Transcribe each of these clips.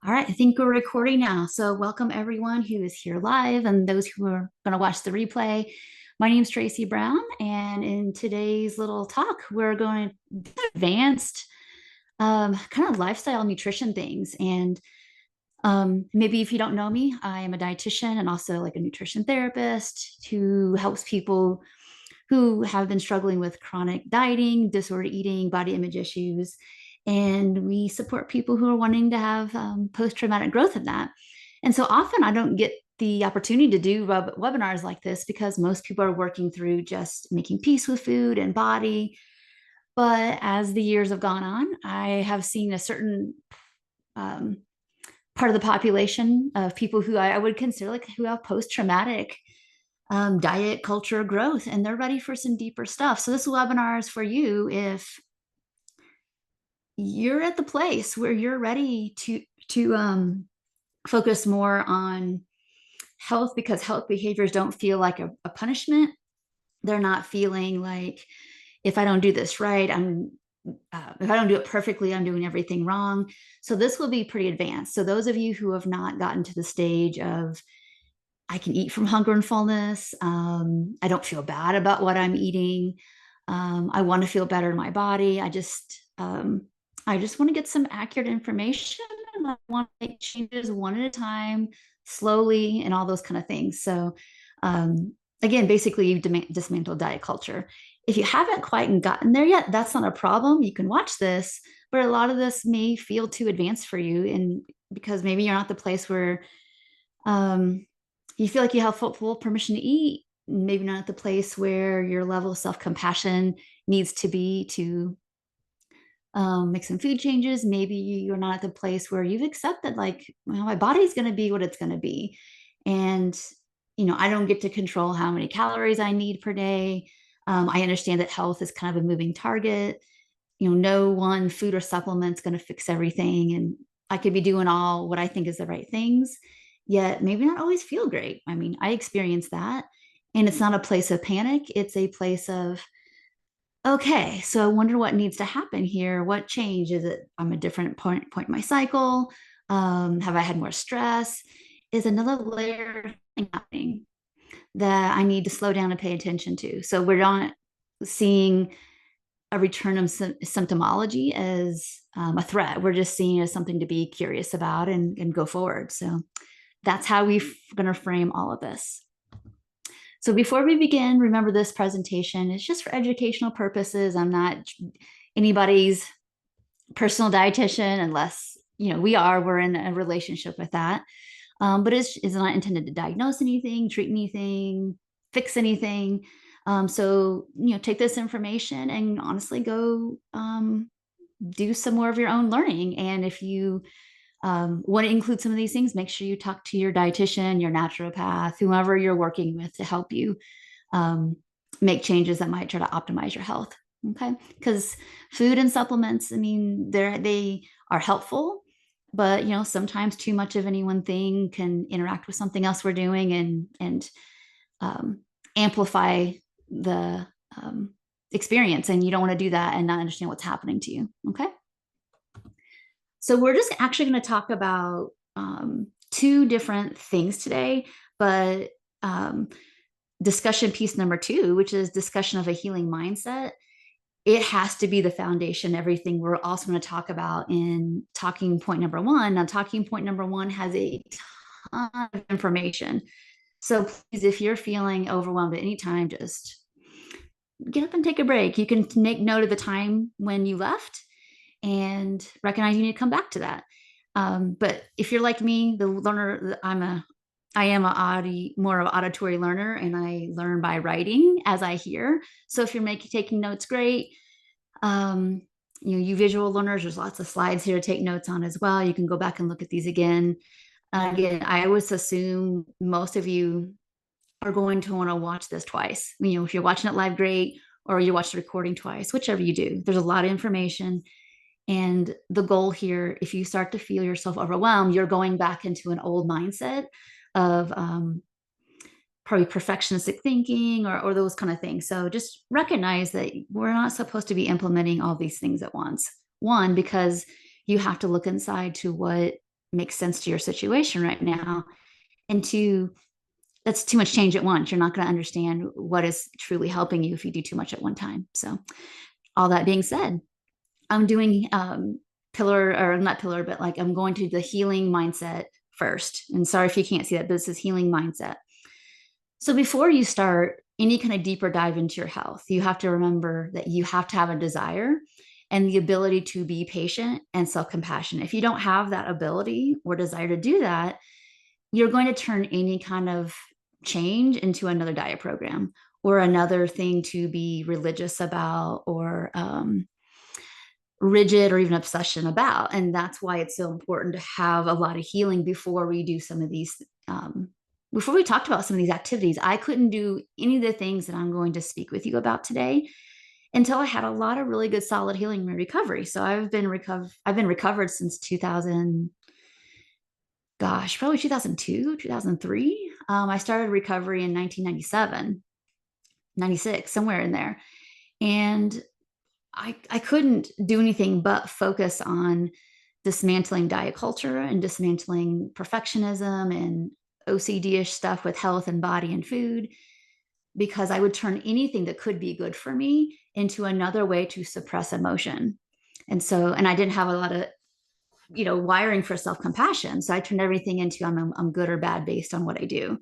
All right, I think we're recording now. So, welcome everyone who is here live and those who are going to watch the replay. My name is Tracy Brown, and in today's little talk, we're going to do advanced kind of lifestyle nutrition things. And maybe if you don't know me, I am a dietitian and also like a nutrition therapist who helps people who have been struggling with chronic dieting, disordered eating, body image issues. And we support people who are wanting to have post traumatic growth of that. And so often I don't get the opportunity to do webinars like this because most people are working through just making peace with food and body. But as the years have gone on, I have seen a certain um, part of the population of people who I would consider like who have post traumatic diet culture growth, and they're ready for some deeper stuff. So this webinar is for you if you're at the place where you're ready to focus more on health, because health behaviors don't feel like a punishment. They're not feeling like if I don't do this right, if I don't do it perfectly, I'm doing everything wrong. So this will be pretty advanced. So those of you who have not gotten to the stage of I can eat from hunger and fullness. I don't feel bad about what I'm eating. I want to feel better in my body. I just want to get some accurate information, and I want to make changes one at a time, slowly, and all those kind of things. So, again, basically, you dismantle diet culture. If you haven't quite gotten there yet, that's not a problem. You can watch this, but a lot of this may feel too advanced for you, and because maybe you're not the place where um, you feel like you have full permission to eat, maybe not at the place where your level of self-compassion needs to be to make some food changes. Maybe you're not at the place where you've accepted like, well, my body's going to be what it's going to be. And, I don't get to control how many calories I need per day. I understand that health is kind of a moving target. No one food or supplement's going to fix everything. And I could be doing all what I think is the right things, yet maybe not always feel great. I mean, I experienced that. And it's not a place of panic, it's a place of, okay, so I wonder what needs to happen here. What change is it? I'm a different point in my cycle. Have I had more stress? Is another layer happening that I need to slow down and pay attention to? So we're not seeing a return of symptomology as a threat. We're just seeing it as something to be curious about and go forward. So that's how we're going to frame all of this. So before we begin, remember this presentation is just for educational purposes. I'm not anybody's personal dietitian unless, we're in a relationship with that. But it's not intended to diagnose anything, treat anything, fix anything. So, take this information and honestly go do some more of your own learning. And if you want to include some of these things, make sure you talk to your dietitian, your naturopath, whoever you're working with to help you um, make changes that might try to optimize your health. Okay, because food and supplements, I mean, they are helpful, but sometimes too much of any one thing can interact with something else we're doing and amplify the experience, and you don't want to do that and not understand what's happening to you. Okay. So we're just actually going to talk about two different things today, but discussion piece number two, which is discussion of a healing mindset, it has to be the foundation, everything we're also going to talk about in talking point number one. Now, talking point number one has a ton of information. So please, if you're feeling overwhelmed at any time, just get up and take a break. You can make note of the time when you left and recognize you need to come back to that. But if you're like me, the learner, I am more of an auditory learner, and I learn by writing as I hear. So if you're taking notes, great. You visual learners, there's lots of slides here to take notes on as well. You can go back and look at these again. Again, I always assume most of you are going to want to watch this twice. If you're watching it live, great, or you watch the recording twice, whichever you do. There's a lot of information. And the goal here, if you start to feel yourself overwhelmed, you're going back into an old mindset of probably perfectionistic thinking or those kind of things. So just recognize that we're not supposed to be implementing all these things at once. One, because you have to look inside to what makes sense to your situation right now. And two, that's too much change at once. You're not going to understand what is truly helping you if you do too much at one time. So, all that being said, I'm doing pillar, or not pillar, but like I'm going to the healing mindset first. And sorry if you can't see that, but this is healing mindset. So before you start any kind of deeper dive into your health, you have to remember that you have to have a desire and the ability to be patient and self compassion. If you don't have that ability or desire to do that, you're going to turn any kind of change into another diet program or another thing to be religious about, or rigid, or even obsession about. And that's why it's so important to have a lot of healing before we do some of these. Before we talked about some of these activities, I couldn't do any of the things that I'm going to speak with you about today until I had a lot of really good solid healing and recovery. So I've been recovered since 2000, gosh, probably 2002, 2003. I started recovery in 1997, 96, somewhere in there. And I couldn't do anything but focus on dismantling diet culture and dismantling perfectionism and OCD-ish stuff with health and body and food, because I would turn anything that could be good for me into another way to suppress emotion. And I didn't have a lot of, wiring for self-compassion. So I turned everything into I'm good or bad based on what I do,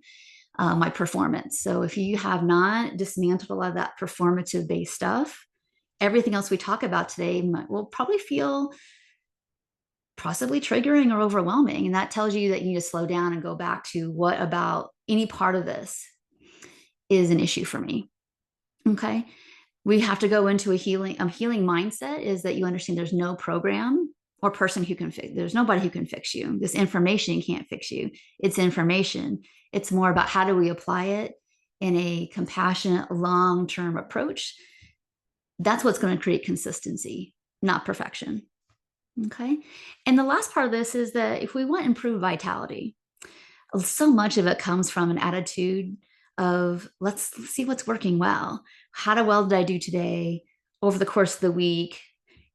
my performance. So if you have not dismantled a lot of that performative based stuff, everything else we talk about today will probably feel possibly triggering or overwhelming. And that tells you that you need to slow down and go back to what about any part of this is an issue for me. Okay. We have to go into a healing mindset is that you understand there's no program or person who can fix, there's nobody who can fix you. This information can't fix you. It's information. It's more about how do we apply it in a compassionate, long-term approach. That's what's going to create consistency, not perfection. Okay. And the last part of this is that if we want improved vitality, so much of it comes from an attitude of let's see what's working well. How well did I do today over the course of the week?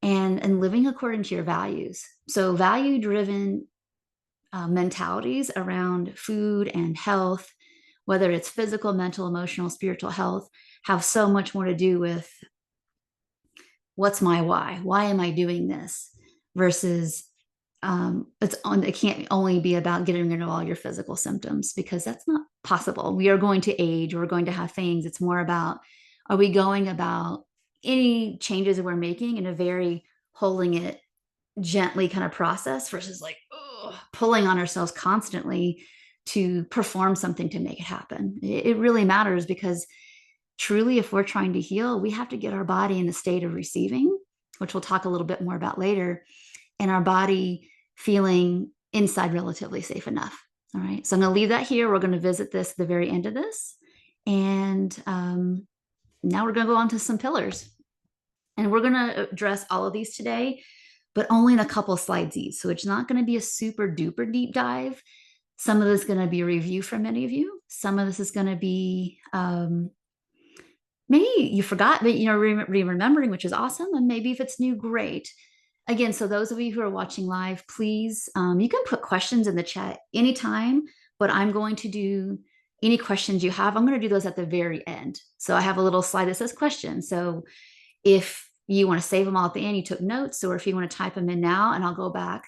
And living according to your values. So value driven mentalities around food and health, whether it's physical, mental, emotional, spiritual health, have so much more to do with what's my why? Why am I doing this? Versus it can't only be about getting rid of all your physical symptoms, because that's not possible. We are going to age, we're going to have things. It's more about, are we going about any changes that we're making in a very holding it gently kind of process versus like pulling on ourselves constantly to perform something to make it happen. It really matters, because truly, if we're trying to heal, we have to get our body in the state of receiving, which we'll talk a little bit more about later, and our body feeling inside relatively safe enough. All right. So I'm going to leave that here. We're going to visit this at the very end of this. And now we're going to go on to some pillars. And we're going to address all of these today, but only in a couple slides each. So it's not going to be a super duper deep dive. Some of this is going to be a review for many of you. Some of this is going to be maybe you forgot, but remembering, which is awesome. And maybe if it's new, great. Again, so those of you who are watching live, please, you can put questions in the chat anytime, but I'm going to do any questions you have. I'm going to do those at the very end. So I have a little slide that says questions. So if you want to save them all at the end, you took notes, or if you want to type them in now, and I'll go back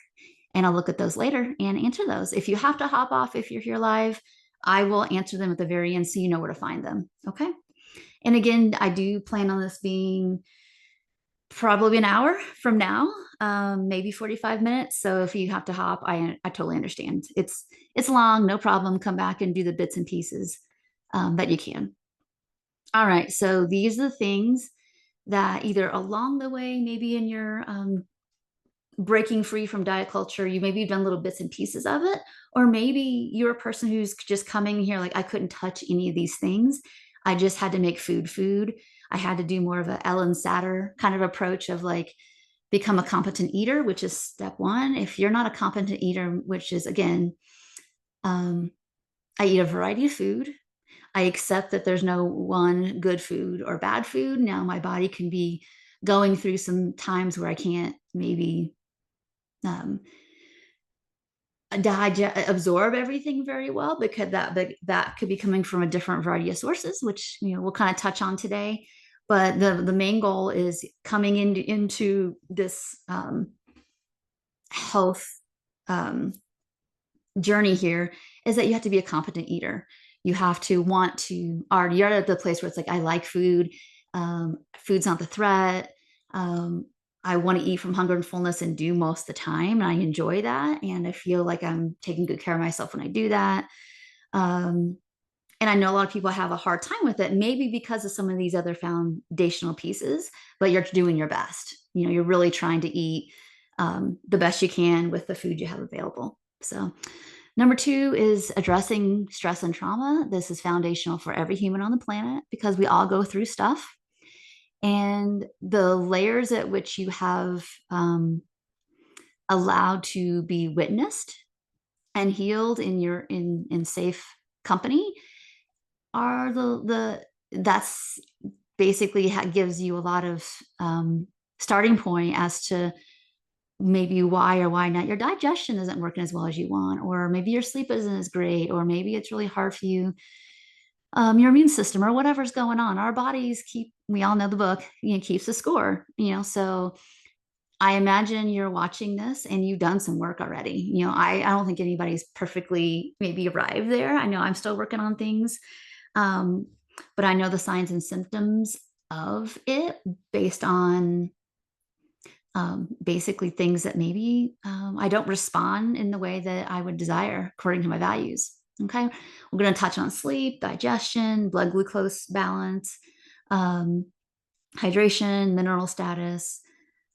and I'll look at those later and answer those. If you have to hop off, if you're here live, I will answer them at the very end so you know where to find them. Okay. And again, I do plan on this being probably an hour from now, maybe 45 minutes. So if you have to hop, I totally understand. It's long, no problem. Come back and do the bits and pieces that you can. All right. So these are the things that either along the way, maybe in your breaking free from diet culture, maybe you've done little bits and pieces of it, or maybe you're a person who's just coming here like, I couldn't touch any of these things. I just had to make food. I had to do more of a Ellen Satter kind of approach of like, become a competent eater, which is step one. If you're not a competent eater, which is again, I eat a variety of food. I accept that there's no one good food or bad food. Now my body can be going through some times where I can't maybe absorb everything very well, because that could be coming from a different variety of sources, which we'll kind of touch on today. But the main goal is coming into this health um, journey here, is that you have to be a competent eater. You have to want to, or you're at the place where it's like, I like food. Food's not the threat. Um, I want to eat from hunger and fullness and do most of the time. And I enjoy that. And I feel like I'm taking good care of myself when I do that. Um, and I know a lot of people have a hard time with it, maybe because of some of these other foundational pieces, but you're doing your best. You're really trying to eat the best you can with the food you have available. So, number two is addressing stress and trauma. This is foundational for every human on the planet because we all go through stuff. And the layers at which you have allowed to be witnessed and healed in safe company are that's basically gives you a lot of starting point as to maybe why or why not your digestion isn't working as well as you want, or maybe your sleep isn't as great, or maybe it's really hard for you, your immune system, or whatever's going on. Our bodies we all know the book, keeps a score, so I imagine you're watching this and you've done some work already. I don't think anybody's perfectly maybe arrived there. I know I'm still working on things. Um, but I know the signs and symptoms of it based on basically things that maybe I don't respond in the way that I would desire according to my values. Okay. We're going to touch on sleep, digestion, blood glucose balance, um, hydration, mineral status,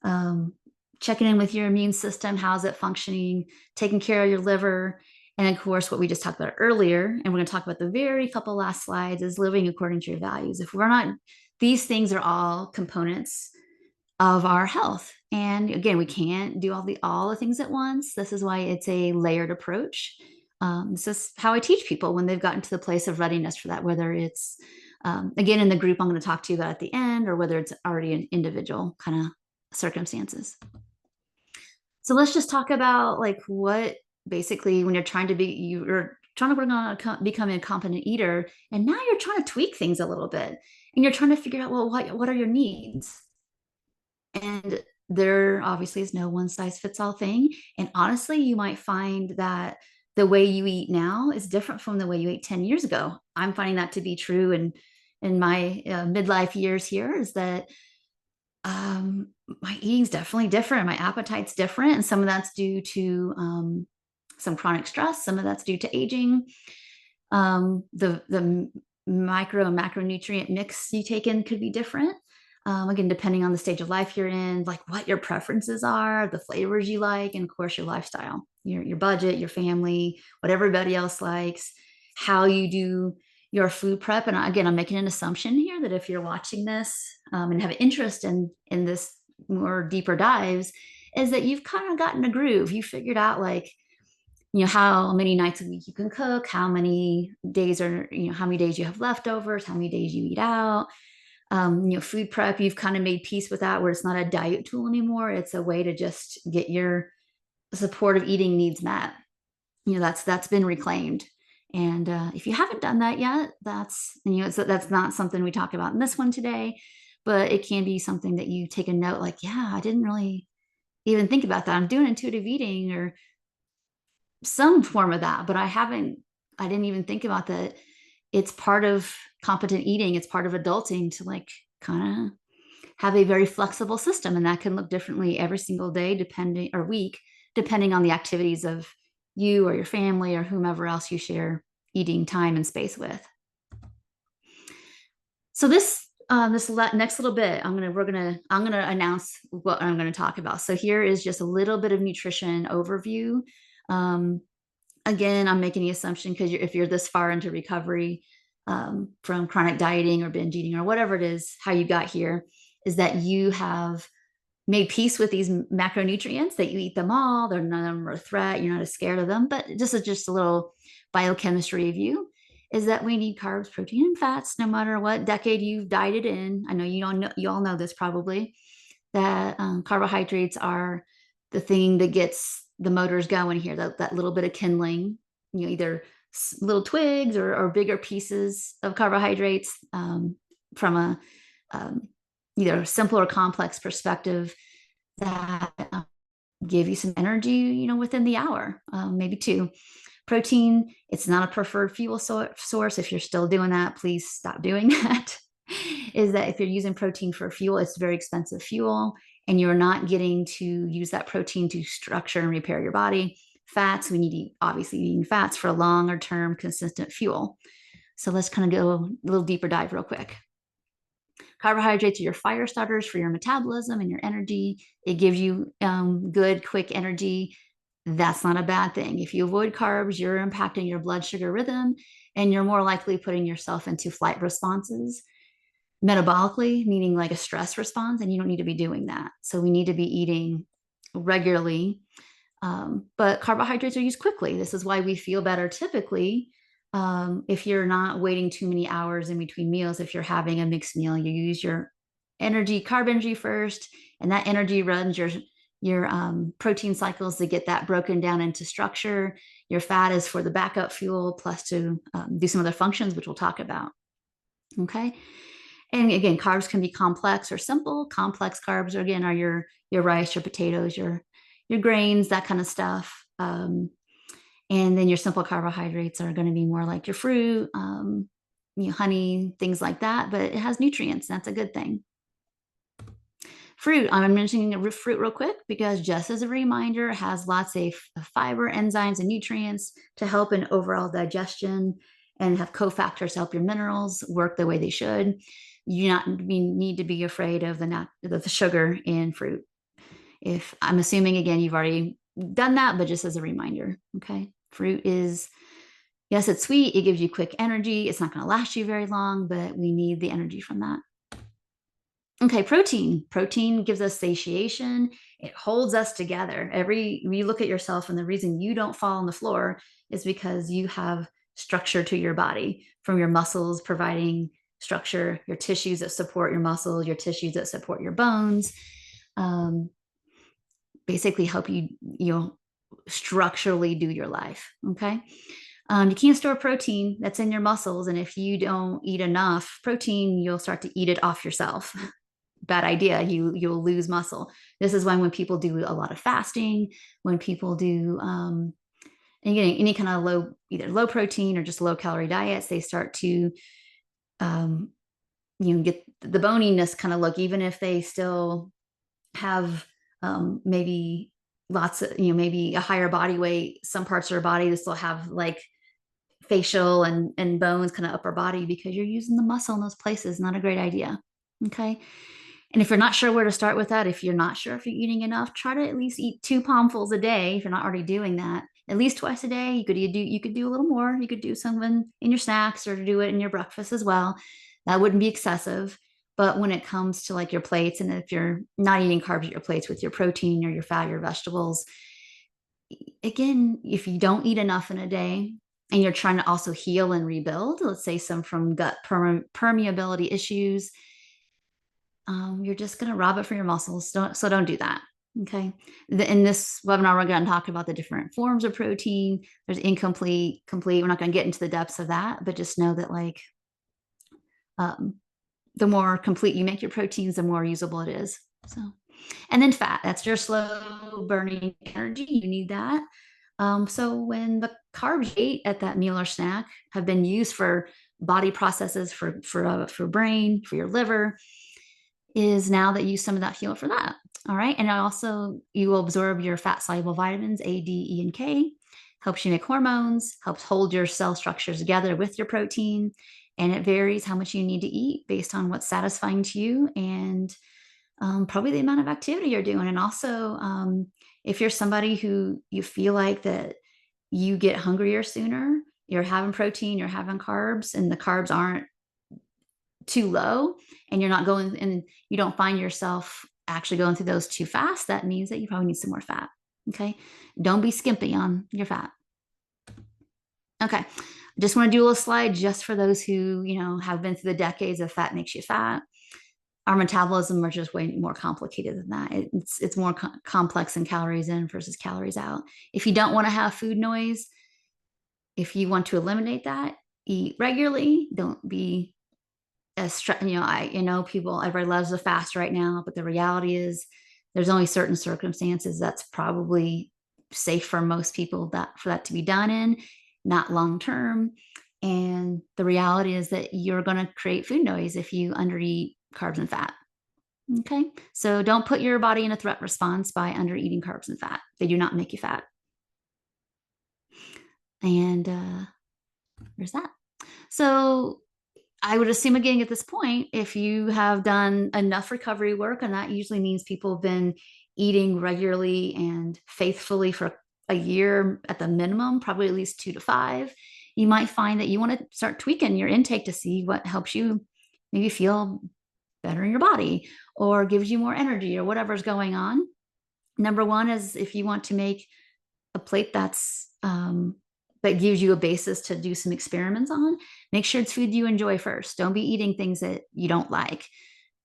um, checking in with your immune system. How's it functioning? Taking care of your liver. And of course, what we just talked about earlier, and we're going to talk about the very couple last slides, is living according to your values. If we're not, these things are all components of our health. And again, we can't do all the things at once. This is why it's a layered approach. This is how I teach people when they've gotten to the place of readiness for that, whether it's again in the group I'm going to talk to you about at the end, or whether it's already an individual kind of circumstances. So let's just talk about like what basically when you're trying to you're trying to work on becoming a competent eater, and now you're trying to tweak things a little bit, and you're trying to figure out, well, what are your needs? And there obviously is no one size fits all thing. And honestly, you might find that the way you eat now is different from the way you ate 10 years ago. I'm finding that to be true. And in my midlife years here, is that my eating's definitely different. My appetite's different. And some of that's due to some chronic stress. Some of that's due to aging. The micro and macronutrient mix you take in could be different. Again, depending on the stage of life you're in, like what your preferences are, the flavors you like, and of course your lifestyle, your budget, your family, what everybody else likes, how you do your food prep. And again, I'm making an assumption here that if you're watching this and have interest in this more deeper dives, is that you've kind of gotten a groove. You figured out like, how many nights a week you can cook, how many days how many days you have leftovers, how many days you eat out. Food prep, you've kind of made peace with that, where it's not a diet tool anymore. It's a way to just get your supportive eating needs met. That's been reclaimed. And if you haven't done that yet, that's not something we talk about in this one today, but it can be something that you take a note, like, yeah, I didn't really even think about that. I'm doing intuitive eating or some form of that, but I didn't even think about that. It's part of competent eating. It's part of adulting to like kind of have a very flexible system. And that can look differently every single day, or week, depending on the activities of you or your family or whomever else you share eating time and space with. So this next little bit, I'm gonna announce what I'm gonna talk about. So here is just a little bit of nutrition overview. Again, I'm making the assumption because if you're this far into recovery from chronic dieting or binge eating or whatever it is, how you got here, is that you have made peace with these macronutrients, that you eat them all. None of them are a threat. You're not as scared of them. But this is just a little biochemistry review, is that we need carbs, protein, and fats, no matter what decade you've dieted in. I know you all know this probably, that carbohydrates are the thing that gets the motors going here, that little bit of kindling, either little twigs or bigger pieces of carbohydrates, from a either simple or complex perspective, that give you some energy, within the hour, maybe two. Protein, it's not a preferred fuel source. If you're still doing that, please stop doing that. Is that if you're using protein for fuel, it's very expensive fuel, and you're not getting to use that protein to structure and repair your body. Fats, we need to eat, obviously eating fats for longer term consistent fuel. So let's kind of go a little deeper dive real quick. Carbohydrates are your fire starters for your metabolism and your energy. It gives you good, quick energy. That's not a bad thing. If you avoid carbs, you're impacting your blood sugar rhythm, and you're more likely putting yourself into flight responses metabolically, meaning like a stress response, and you don't need to be doing that. So we need to be eating regularly. But carbohydrates are used quickly. This is why we feel better typically, if you're not waiting too many hours in between meals. If you're having a mixed meal, you use your carb energy first, and that energy runs your protein cycles to get that broken down into structure. Your fat is for the backup fuel, plus to do some other functions, which we'll talk about. Okay. And again, carbs can be complex or simple. Complex carbs again are your rice, your potatoes, your grains, that kind of stuff. And then your simple carbohydrates are going to be more like your fruit, honey, things like that. But it has nutrients. That's a good thing. Fruit, I'm mentioning fruit real quick because, just as a reminder, it has lots of fiber, enzymes, and nutrients to help in overall digestion, and have cofactors to help your minerals work the way they should. You need to be afraid of the sugar in fruit. If I'm assuming, again, you've already done that, but just as a reminder, okay? Fruit is, yes, it's sweet. It gives you quick energy. It's not going to last you very long, but we need the energy from that. Okay, protein. Protein gives us satiation. It holds us together. You look at yourself, and the reason you don't fall on the floor is because you have structure to your body, from your muscles providing structure, your tissues that support your muscles, your tissues that support your bones, basically help you, structurally do your life. Okay. You can't store protein that's in your muscles, and if you don't eat enough protein, you'll start to eat it off yourself. Bad idea. You'll lose muscle. This is when people do a lot of fasting, when people do any kind of either low protein or just low calorie diets, they start to get the boniness kind of look, even if they still have maybe lots of, maybe a higher body weight. Some parts of their body, they still have like facial and bones, kind of upper body, because you're using the muscle in those places. Not a great idea. Okay. And if you're not sure where to start with that, if you're not sure if you're eating enough, try to at least eat 2 palmfuls a day. If you're not already doing that, at least twice a day. You could do a little more. You could do some in your snacks, or do it in your breakfast as well. That wouldn't be excessive. But when it comes to like your plates, and if you're not eating carbs at your plates with your protein or your fat, your vegetables, again, if you don't eat enough in a day, and you're trying to also heal and rebuild, let's say some from gut permeability issues, you're just going to rob it for your muscles. So don't do that. Okay. In this webinar, we're going to talk about the different forms of protein. There's incomplete, complete. We're not going to get into the depths of that, but just know that the more complete you make your proteins, the more usable it is. So, and then fat, that's your slow burning energy. You need that. So when the carbs you ate at that meal or snack have been used for body processes, for brain, for your liver, is now that use some of that fuel for that. All right. And also you will absorb your fat soluble vitamins, A, D, E, and K, helps you make hormones, helps hold your cell structures together with your protein. And it varies how much you need to eat based on what's satisfying to you, and probably the amount of activity you're doing. And also, if you're somebody who you feel like that you get hungrier sooner, you're having protein, you're having carbs, and the carbs aren't too low, and you're not going, and you don't find yourself actually going through those too fast, that means that you probably need some more fat. Okay. Don't be skimpy on your fat. Okay. Just want to do a little slide just for those who, have been through the decades of fat makes you fat. our metabolism are just way more complicated than that. It's more complex than calories in versus calories out. If you don't want to have food noise, if you want to eliminate that, eat regularly. Don't be as you know people, everybody loves the fast right now, but the reality is there's only certain circumstances that's probably safe for most people that for that to be done in, not long term. And the reality is that you're going to create food noise if you undereat carbs and fat. Okay. So don't put your body in a threat response by under eating carbs and fat. They do not make you fat. And there's that. So I would assume again at this point, if you have done enough recovery work, and that usually means people have been eating regularly and faithfully for a year at the minimum, probably at least 2 to 5, you might find that you want to start tweaking your intake to see what helps you maybe feel better in your body or gives you more energy or whatever's going on. Number one is if you want to make a plate that gives you a basis to do some experiments on, make sure it's food you enjoy first. Don't be eating things that you don't like.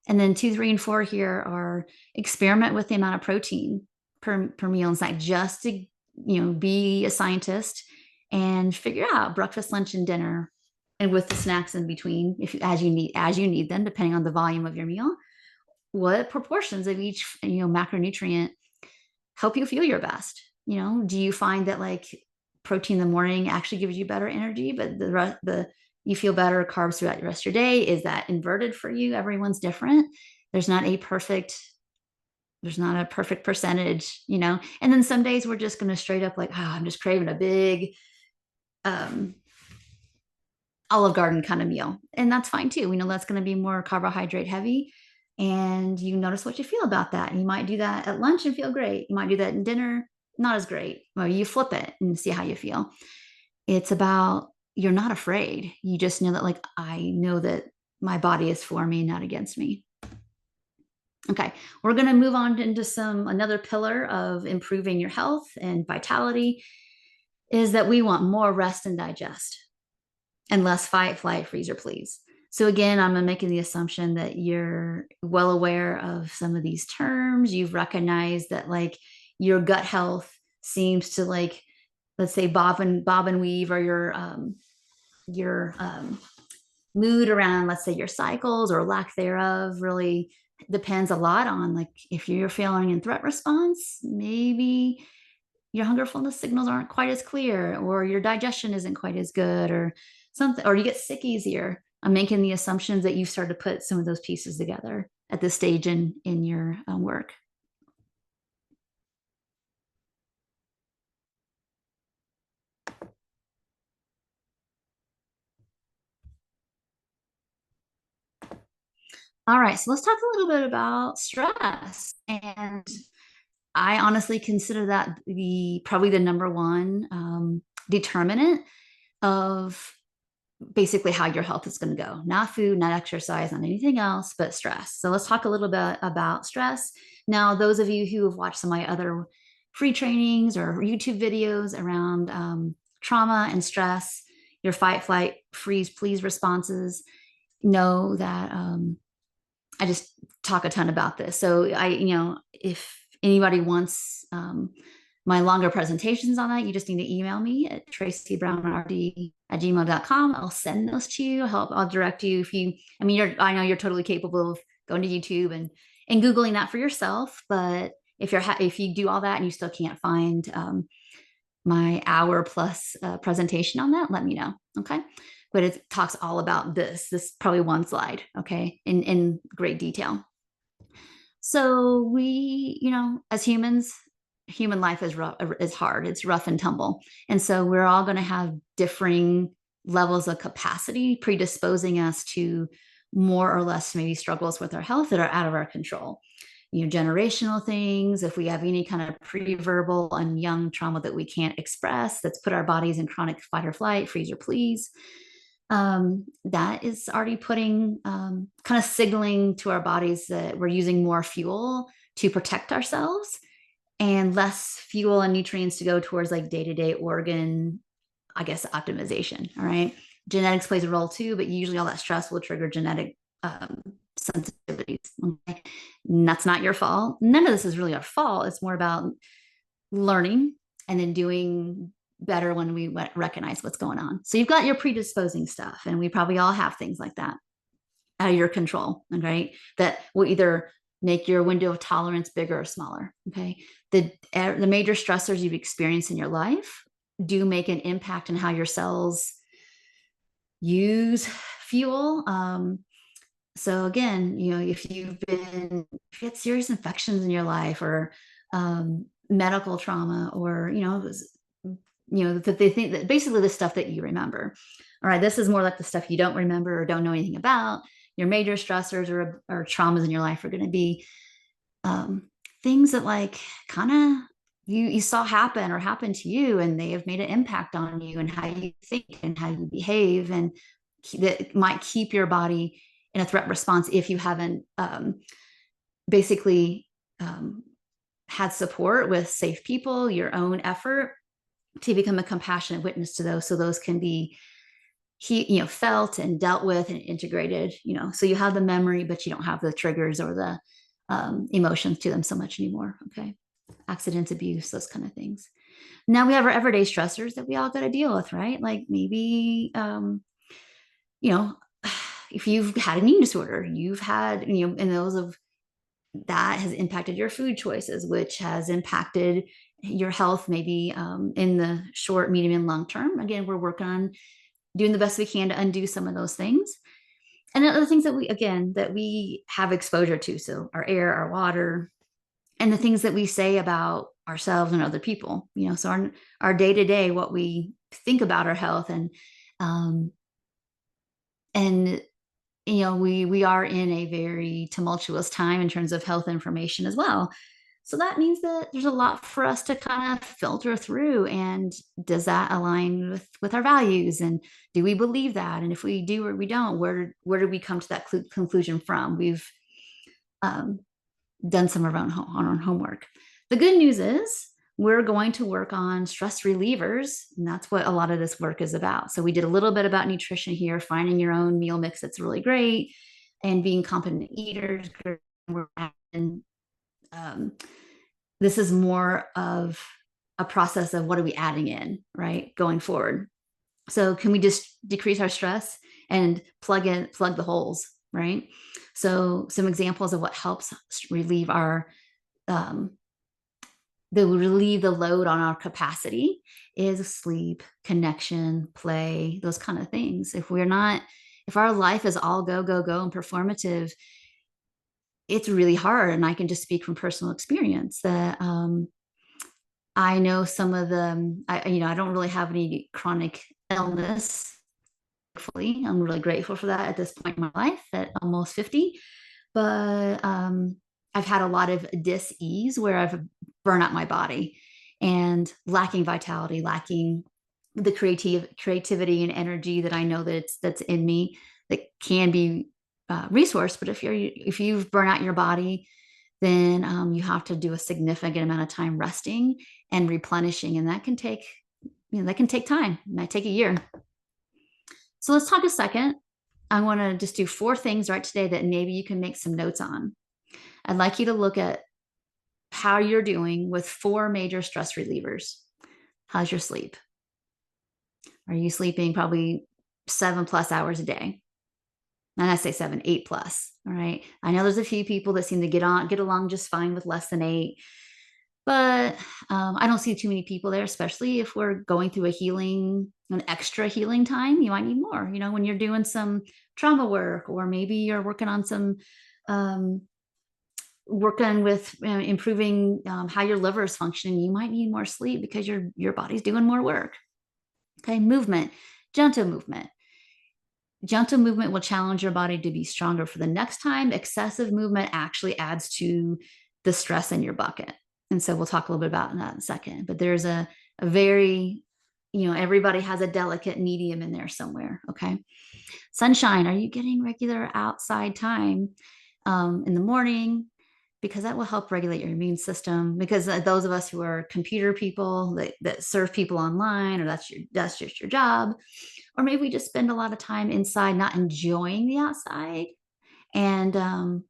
And then 2, 3, and 4 here are experiment with the amount of protein per meal and snack, just to be a scientist and figure out breakfast, lunch, and dinner, and with the snacks in between, if as you need them, depending on the volume of your meal, what proportions of each macronutrient help you feel your best. Do you find that like protein in the morning actually gives you better energy, but you feel better carbs throughout the rest of your day? Is that inverted for you? Everyone's different. There's not a perfect percentage, and then some days we're just going to straight up like, I'm just craving a big Olive Garden kind of meal, and that's fine too. We know that's going to be more carbohydrate heavy, and you notice what you feel about that. And you might do that at lunch and feel great. You might do that in dinner, not as great. Well, you flip it and see how you feel. It's about, you're not afraid. You just know that, like, I know that my body is for me, not against me. Okay, we're going to move on into another pillar of improving your health and vitality is that we want more rest and digest and less fight, flight, freeze, or please. So again, I'm making the assumption that you're well aware of some of these terms. You've recognized that like your gut health seems to, like, let's say bob and weave, or your mood around, let's say, your cycles or lack thereof really depends a lot on, like, if you're feeling in threat response, maybe your hunger fullness signals aren't quite as clear, or your digestion isn't quite as good, or something, or you get sick easier. I'm making the assumptions that you've started to put some of those pieces together at this stage in your work. All right, so let's talk a little bit about stress. And I honestly consider that probably the number one determinant of basically how your health is going to go. Not food, not exercise, not anything else, but stress. So let's talk a little bit about stress. Now, those of you who have watched some of my other free trainings or YouTube videos around trauma and stress, your fight, flight, freeze, please responses, know that I just talk a ton about this. So if anybody wants my longer presentations on that, you just need to email me at tracybrownrd@gmail.com. I'll send those to you. I'll direct you I know you're totally capable of going to YouTube and Googling that for yourself. But if you do all that and you still can't find my hour plus presentation on that, let me know. Okay. But it talks all about this probably one slide. Okay. In great detail. So we, as humans, human life is hard. It's rough and tumble. And so we're all going to have differing levels of capacity predisposing us to more or less maybe struggles with our health that are out of our control. Generational things, if we have any kind of pre-verbal and young trauma that we can't express, that's put our bodies in chronic fight or flight, freeze or please. That is already putting kind of signaling to our bodies that we're using more fuel to protect ourselves and less fuel and nutrients to go towards like day-to-day organ, I guess, optimization. All right. Genetics plays a role too, but usually all that stress will trigger genetic sensitivities. Okay? And that's not your fault. None of this is really our fault. It's more about learning and then doing better when we recognize what's going on. So you've got your predisposing stuff, and we probably all have things like that out of your control, okay? That will either make your window of tolerance bigger or smaller, okay? The major stressors you've experienced in your life do make an impact on how your cells use fuel. So again, if you had serious infections in your life, or medical trauma, or that they think that basically the stuff that you remember. All right, this is more like the stuff you don't remember or don't know anything about. Your major stressors or traumas in your life are going to be things that like kind of you saw happen or happen to you, and they have made an impact on you and how you think and how you behave, and that might keep your body in a threat response if you haven't basically had support with safe people, your own effort to become a compassionate witness to those, so those can be felt and dealt with and integrated. So you have the memory, but you don't have the triggers or the emotions to them so much anymore. Okay, accidents, abuse, those kind of things. Now we have our everyday stressors that we all got to deal with, right? Like maybe if you've had an eating disorder, you've had and those of that has impacted your food choices, which has impacted your health, maybe in the short, medium, and long term. Again, we're working on doing the best we can to undo some of those things. And other things that we have exposure to. So our air, our water, and the things that we say about ourselves and other people, so our day-to-day, what we think about our health, and we are in a very tumultuous time in terms of health information as well. So that means that there's a lot for us to kind of filter through. And does that align with our values? And do we believe that? And if we do or we don't, where do we come to that conclusion from? We've done some of our own homework. The good news is we're going to work on stress relievers, and that's what a lot of this work is about. So we did a little bit about nutrition here, finding your own meal mix that's really great, and being competent eaters. And this is more of a process of what are we adding in, right, going forward. So can we just decrease our stress and plug the holes, right? So some examples of what helps relieve relieve the load on our capacity is sleep, connection, play, those kind of things. If our life is all go, go, go and performative, it's really hard. And I can just speak from personal experience that I know some of them, I don't really have any chronic illness. Thankfully, I'm really grateful for that at this point in my life at almost 50. But I've had a lot of dis-ease where I've burned out my body and lacking vitality, lacking the creativity and energy that I know that's in me that can be resourced. But if you've burned out your body, then you have to do a significant amount of time resting and replenishing, and that can take time. It might take a year. So let's talk a second. I want to just do 4 things right today that maybe you can make some notes on. I'd like you to look at how you're doing with 4 major stress relievers. How's your sleep? Are you sleeping probably 7+ hours a day? And I say 7, 8+. All right. I know there's a few people that seem to get along just fine with less than 8, but I don't see too many people there, especially if we're going through an extra healing time. You might need more, when you're doing some trauma work, or maybe you're working on some working with improving how your liver is functioning. You might need more sleep because your body's doing more work. Okay. Movement, gentle movement. Gentle movement will challenge your body to be stronger for the next time. Excessive movement actually adds to the stress in your bucket. And so we'll talk a little bit about that in a second. But there's a very, everybody has a delicate medium in there somewhere. Okay. Sunshine. Are you getting regular outside time in the morning? Because that will help regulate your immune system. Because those of us who are computer people that serve people online, or that's just your job, or maybe we just spend a lot of time inside not enjoying the outside, And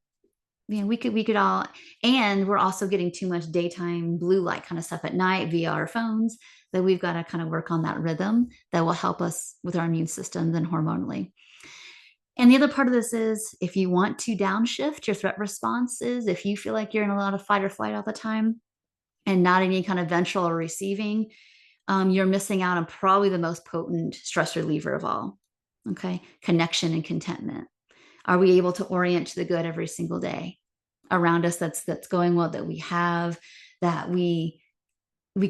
we could all, and we're also getting too much daytime blue light kind of stuff at night via our phones, that we've got to kind of work on that rhythm that will help us with our immune systems and hormonally. And the other part of this is, if you want to downshift your threat responses, if you feel like you're in a lot of fight or flight all the time and not any kind of ventral or receiving, you're missing out on probably the most potent stress reliever of all. Okay. Connection and contentment. Are we able to orient to the good every single day around us, that's going well, that we have, that we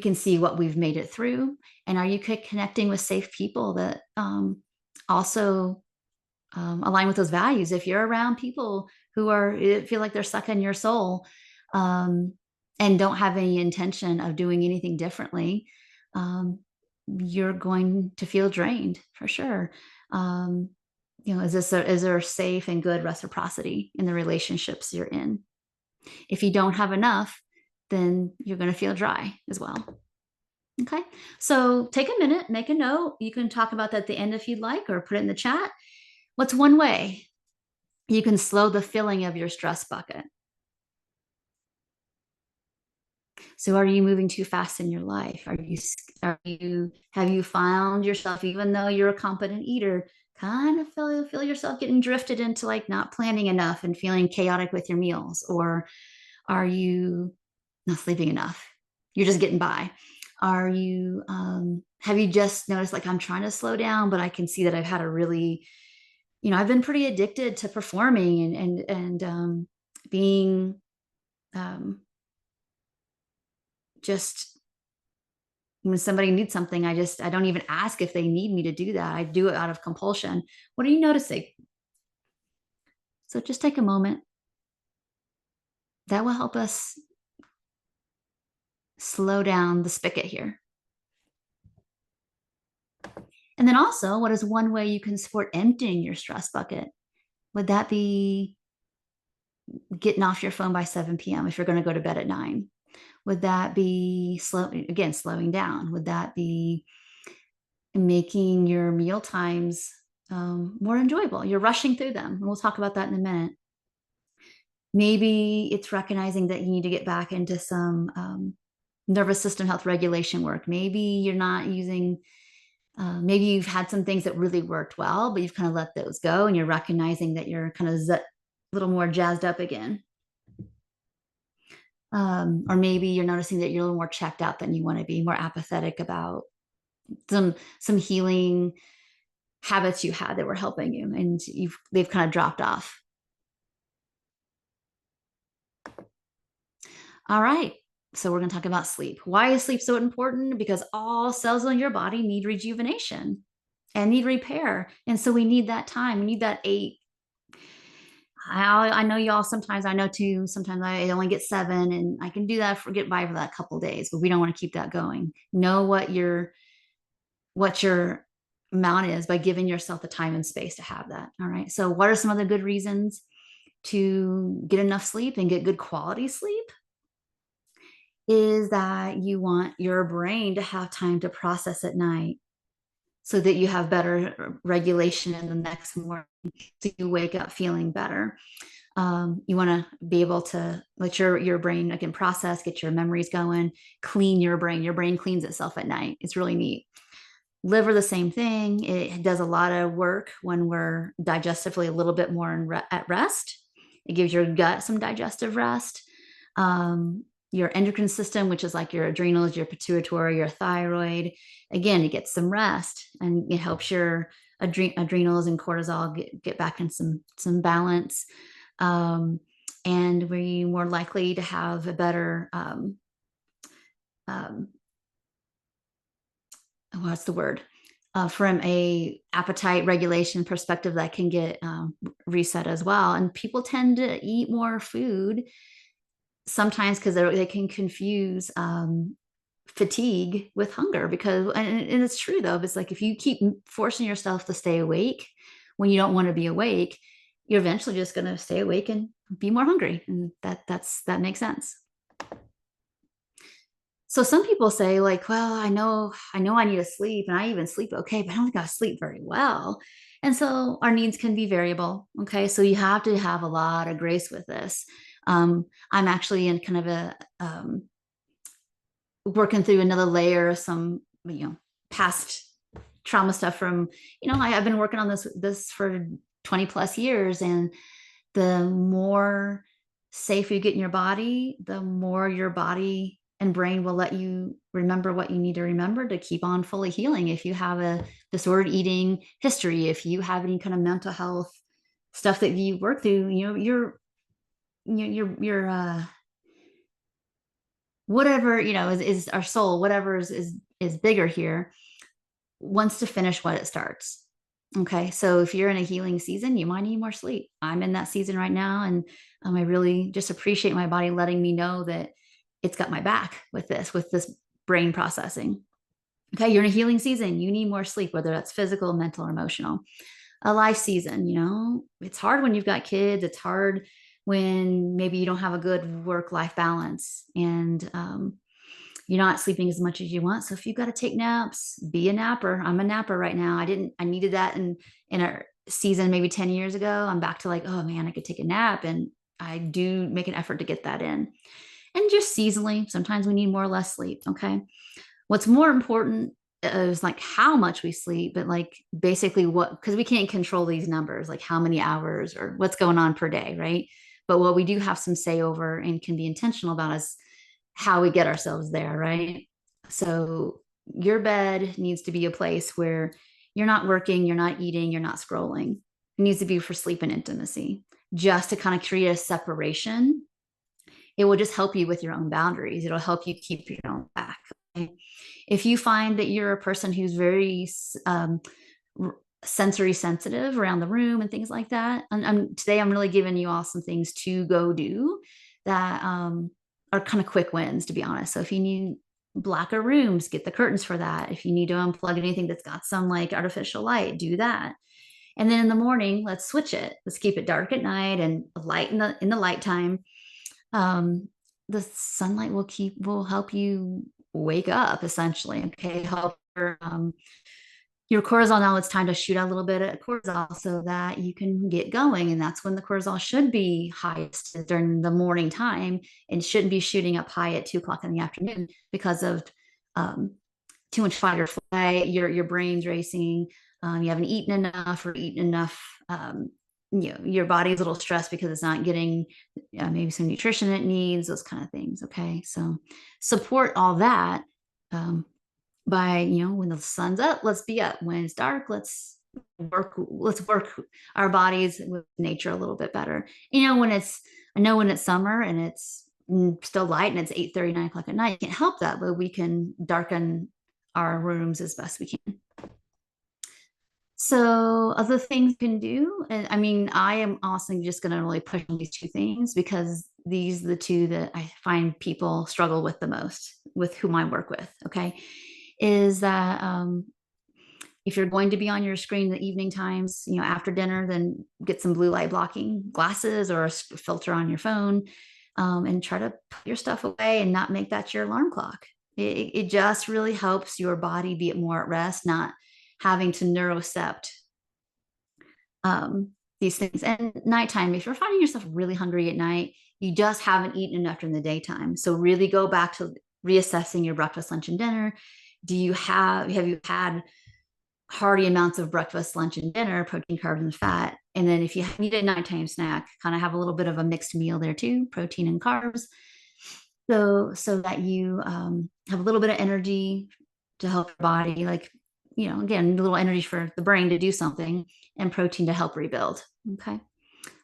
can see what we've made it through? And are you connecting with safe people that also align with those values? If you're around people who are feel like they're sucking your soul, um, and don't have any intention of doing anything differently, um, you're going to feel drained for sure. Um, is there safe and good reciprocity in the relationships you're in? If you don't have enough, then you're going to feel dry as well. Okay. So take a minute, make a note. You can talk about that at the end if you'd like, or put it in the chat. What's one way you can slow the filling of your stress bucket? So are you moving too fast in your life? Have you found yourself, even though you're a competent eater, kind of feel yourself getting drifted into like not planning enough and feeling chaotic with your meals? Or are you not sleeping enough? You're just getting by. Have you just noticed, like, I'm trying to slow down, but I can see that I've had a really, I've been pretty addicted to performing and being, um, just when somebody needs something, I don't even ask if they need me to do that. I do it out of compulsion. What are you noticing? So just take a moment. That will help us slow down the spigot here. And then also, what is one way you can support emptying your stress bucket? Would that be getting off your phone by 7 p.m. if you're going to go to bed at 9? Would that be slowing down? Would that be making your meal times more enjoyable? You're rushing through them. And we'll talk about that in a minute. Maybe it's recognizing that you need to get back into some nervous system health regulation work. Maybe you're not using, maybe you've had some things that really worked well, but you've kind of let those go, and you're recognizing that you're kind of a little more jazzed up again. Or maybe you're noticing that you're a little more checked out than you want to be, more apathetic about some healing habits you had that were helping you, and they've kind of dropped off. All right. So we're going to talk about sleep. Why is sleep so important? Because all cells in your body need rejuvenation and need repair. And so we need that time. We need that 8. I know y'all, sometimes I know too, sometimes I only get 7, and I can do that get by for that couple of days, but we don't want to keep that going. Know what your amount is by giving yourself the time and space to have that. All right. So what are some other good reasons to get enough sleep and get good quality sleep? Is that you want your brain to have time to process at night so that you have better regulation in the next morning, so you wake up feeling better. You want to be able to let your brain again process, get your memories going, clean your brain. Your brain cleans itself at night. It's really neat. Liver, the same thing. It does a lot of work when we're digestively a little bit more at rest. It gives your gut some digestive rest. Your endocrine system, which is like your adrenals, your pituitary, your thyroid, again, it gets some rest, and it helps your adrenals and cortisol get back in some balance. And we're more likely to have a better what's the word, from a appetite regulation perspective, that can get reset as well. And people tend to eat more food sometimes because they can confuse fatigue with hunger, because and it's true though. It's like, if you keep forcing yourself to stay awake when you don't want to be awake, you're eventually just going to stay awake and be more hungry, and that makes sense. So some people say, like, well, I know I need to sleep, and I even sleep okay, but I don't think I sleep very well. And so our needs can be variable. Okay. So you have to have a lot of grace with this. I'm actually in kind of a working through another layer of some, past trauma stuff from, I've been working on this for 20 plus years. And the more safe you get in your body, the more your body and brain will let you remember what you need to remember to keep on fully healing. If you have a disordered eating history, if you have any kind of mental health stuff that you work through, your whatever, is our soul, whatever is bigger here, wants to finish what it starts. Okay. So if you're in a healing season, you might need more sleep. I'm in that season right now. And I really just appreciate my body letting me know that it's got my back with this brain processing. Okay. You're in a healing season. You need more sleep, whether that's physical, mental, or emotional. A life season, it's hard when you've got kids. It's hard when maybe you don't have a good work-life balance. And, you're not sleeping as much as you want. So if you've got to take naps, be a napper. I'm a napper right now. I needed that in a season maybe 10 years ago. I'm back to like, oh man, I could take a nap. And I do make an effort to get that in. And just seasonally, sometimes we need more or less sleep. Okay. What's more important is like how much we sleep, but like basically because we can't control these numbers, like how many hours or what's going on per day, right? But what we do have some say over and can be intentional about is how we get ourselves there, right? So your bed needs to be a place where you're not working, you're not eating, you're not scrolling. It needs to be for sleep and intimacy, just to kind of create a separation. It will just help you with your own boundaries. It'll help you keep your own back. Okay? If you find that you're a person who's very sensory sensitive around the room and things like that, and today I'm really giving you all some things to go do that are kind of quick wins, to be honest. So if you need blacker rooms, get the curtains for that. If you need to unplug anything that's got some like artificial light, do that. And then in the morning, let's switch it. Let's keep it dark at night and light in the light time. The sunlight will help you wake up essentially. Okay, help your cortisol. Now it's time to shoot out a little bit of cortisol so that you can get going. And that's when the cortisol should be highest, during the morning time, and shouldn't be shooting up high at 2 o'clock in the afternoon because of too much fight or flight. Your brain's racing. You haven't eaten enough or eaten enough. Your body's a little stressed because it's not getting maybe some nutrition it needs, those kind of things. Okay. So support all that. By when the sun's up, let's be up. When it's dark, let's work our bodies with nature a little bit better. I know when it's summer and it's still light and it's 8:30, 9 o'clock at night, you can't help that, but we can darken our rooms as best we can. So other things you can do, and I mean, I am also just going to really push on these two things because these are the two that I find people struggle with the most with whom I work with. Okay. Is that if you're going to be on your screen the evening times, after dinner, then get some blue light blocking glasses or a filter on your phone, and try to put your stuff away and not make that your alarm clock. It just really helps your body be more at rest, not having to neurocept these things. And nighttime, if you're finding yourself really hungry at night, you just haven't eaten enough in the daytime. So really go back to reassessing your breakfast, lunch, and dinner. Have you had hearty amounts of breakfast, lunch, and dinner, protein, carbs, and fat? And then if you need a nighttime snack, kind of have a little bit of a mixed meal there too, protein and carbs. So that you have a little bit of energy to help your body, like, again, a little energy for the brain to do something, and protein to help rebuild. Okay.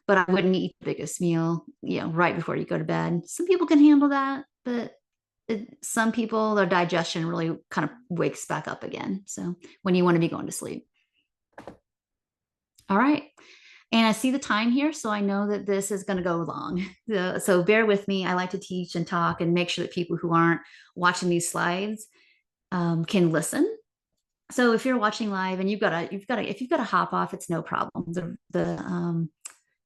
But I wouldn't eat the biggest meal, right before you go to bed. Some people can handle that, but some people, their digestion really kind of wakes back up again. So when you want to be going to sleep. All right. And I see the time here, so I know that this is going to go long. So bear with me. I like to teach and talk and make sure that people who aren't watching these slides can listen. So if you're watching live and if you've got to hop off, it's no problem.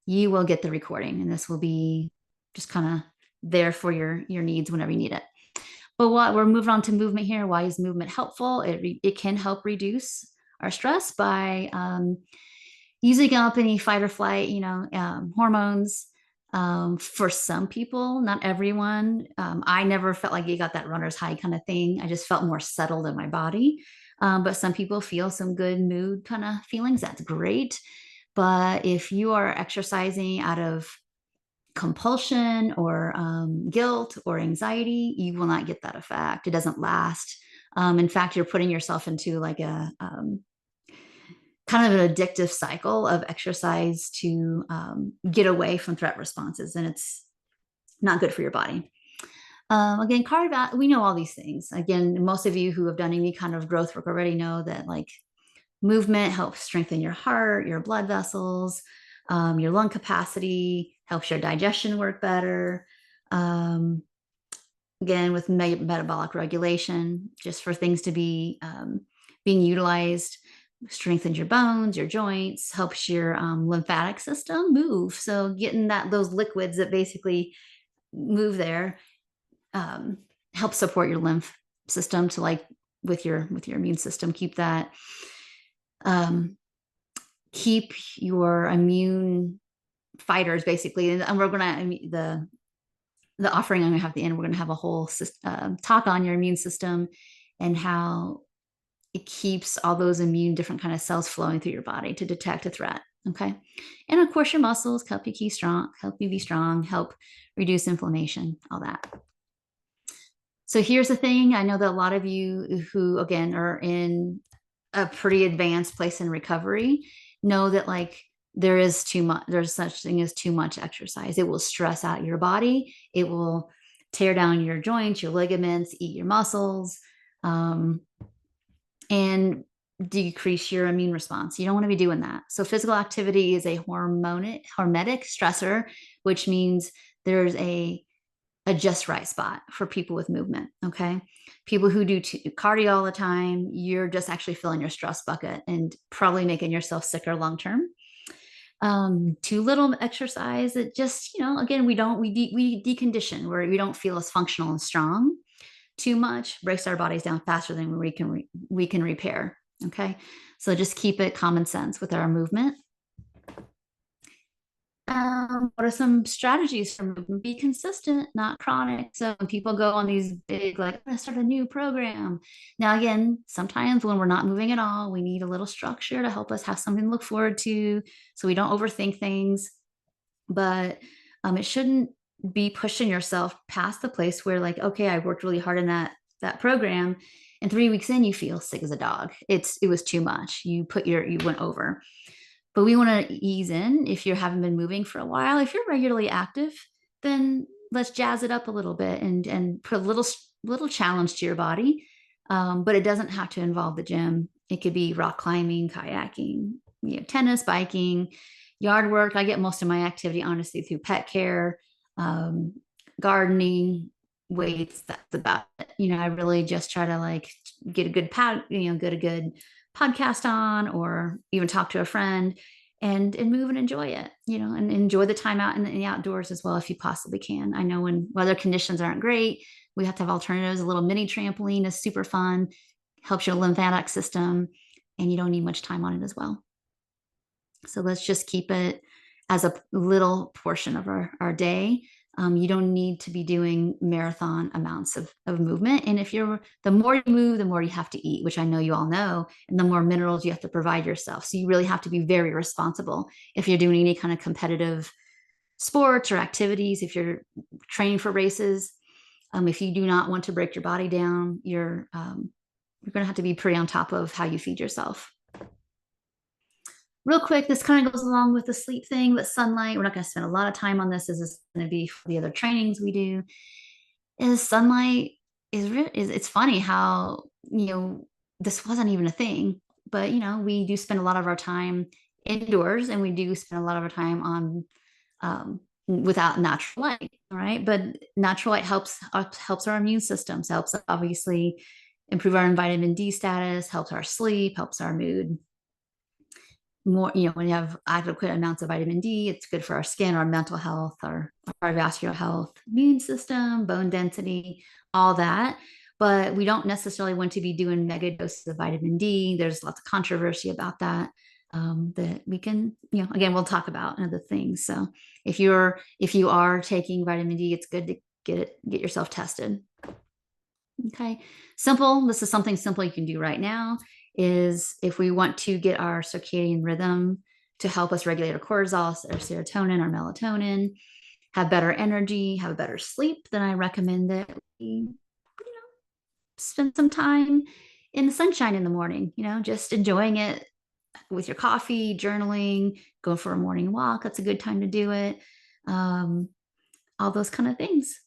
You will get the recording, and this will be just kind of there for your needs whenever you need it. But we're moving on to movement here. Why is movement helpful? It can help reduce our stress by usually go up any fight or flight, hormones. For some people, not everyone. I never felt like you got that runner's high kind of thing. I just felt more settled in my body. But some people feel some good mood kind of feelings. That's great. But if you are exercising out of compulsion or guilt or anxiety, you will not get that effect. It doesn't last. In fact, you're putting yourself into like a kind of an addictive cycle of exercise to get away from threat responses, and it's not good for your body. Again, cardiovascular, we know all these things. Again, most of you who have done any kind of growth work already know that like movement helps strengthen your heart, your blood vessels, your lung capacity, helps your digestion work better. Again, with metabolic regulation, just for things to be being utilized, strengthens your bones, your joints, helps your lymphatic system move. So getting those liquids that basically move there helps support your lymph system to like with your immune system, keep your immune fighters basically. And we're gonna the offering I'm gonna have at the end. We're gonna have a whole talk on your immune system and how it keeps all those different kind of cells flowing through your body to detect a threat. Okay. And of course, your muscles help you help you be strong, help reduce inflammation, all that. So here's the thing. I know that a lot of you who, again, are in a pretty advanced place in recovery know that like there's such thing as too much exercise. It will stress out your body. It will tear down your joints, your ligaments, eat your muscles. And decrease your immune response. You don't want to be doing that. So physical activity is a hormetic stressor, which means there's a just right spot for people with movement. Okay. People who do cardio all the time, you're just actually filling your stress bucket and probably making yourself sicker long term. Too little exercise, it just, again, we decondition where we don't feel as functional and strong. Too much breaks our bodies down faster than we can repair. Okay. So just keep it common sense with our movement. What are some strategies for movement? Be consistent, not chronic. So when people go on these big, like, I'm going to start a new program. Now, again, sometimes when we're not moving at all, we need a little structure to help us have something to look forward to so we don't overthink things. But it shouldn't be pushing yourself past the place where like, okay, I worked really hard in that program, and 3 weeks in you feel sick as a dog. It was too much. You went over. But we want to ease in. If you haven't been moving for a while, if you're regularly active, then let's jazz it up a little bit and put a little challenge to your body. But it doesn't have to involve the gym. It could be rock climbing, kayaking, tennis, biking, yard work. I get most of my activity, honestly, through pet care, gardening, weights. That's about it. I really just try to like get a good get a good podcast on, or even talk to a friend and move and enjoy it, and enjoy the time out in the outdoors as well if you possibly can. I know when weather conditions aren't great, we have to have alternatives. A little mini trampoline is super fun, helps your lymphatic system, and you don't need much time on it as well. So let's just keep it as a little portion of our day. You don't need to be doing marathon amounts of movement. And the more you move, the more you have to eat, which I know you all know, and the more minerals you have to provide yourself. So you really have to be very responsible if you're doing any kind of competitive sports or activities, if you're training for races. If you do not want to break your body down, you're going to have to be pretty on top of how you feed yourself. Real quick, this kind of goes along with the sleep thing, but sunlight, we're not going to spend a lot of time on this, as this is going to be for the other trainings we do. Is sunlight it's funny how, this wasn't even a thing, but we do spend a lot of our time indoors, and we do spend a lot of our time on without natural light, right? But natural light helps our immune systems, helps obviously improve our vitamin D status, helps our sleep, helps our mood. More, when you have adequate amounts of vitamin D, it's good for our skin, our mental health, our vascular health, immune system, bone density, all that. But we don't necessarily want to be doing mega doses of vitamin D. There's lots of controversy about that. that we can, again, we'll talk about other things. So if you are taking vitamin D, it's good to get yourself tested. Okay. Simple. This is something simple you can do right now is if we want to get our circadian rhythm to help us regulate our cortisol, our serotonin, our melatonin, have better energy, have a better sleep, then I recommend that we spend some time in the sunshine in the morning, just enjoying it with your coffee, journaling, go for a morning walk. That's a good time to do it. Um, all those kind of things,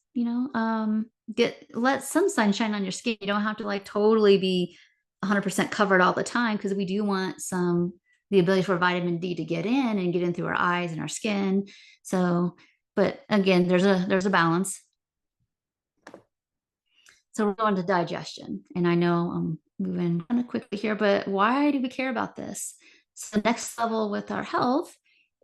let some sunshine on your skin. You don't have to like totally be 100% covered all the time because we do want the ability for vitamin D to get in and get in through our eyes and our skin. So, but again, there's a balance. So we're going to digestion. And I know I'm moving kind of quickly here, but why do we care about this? So the next level with our health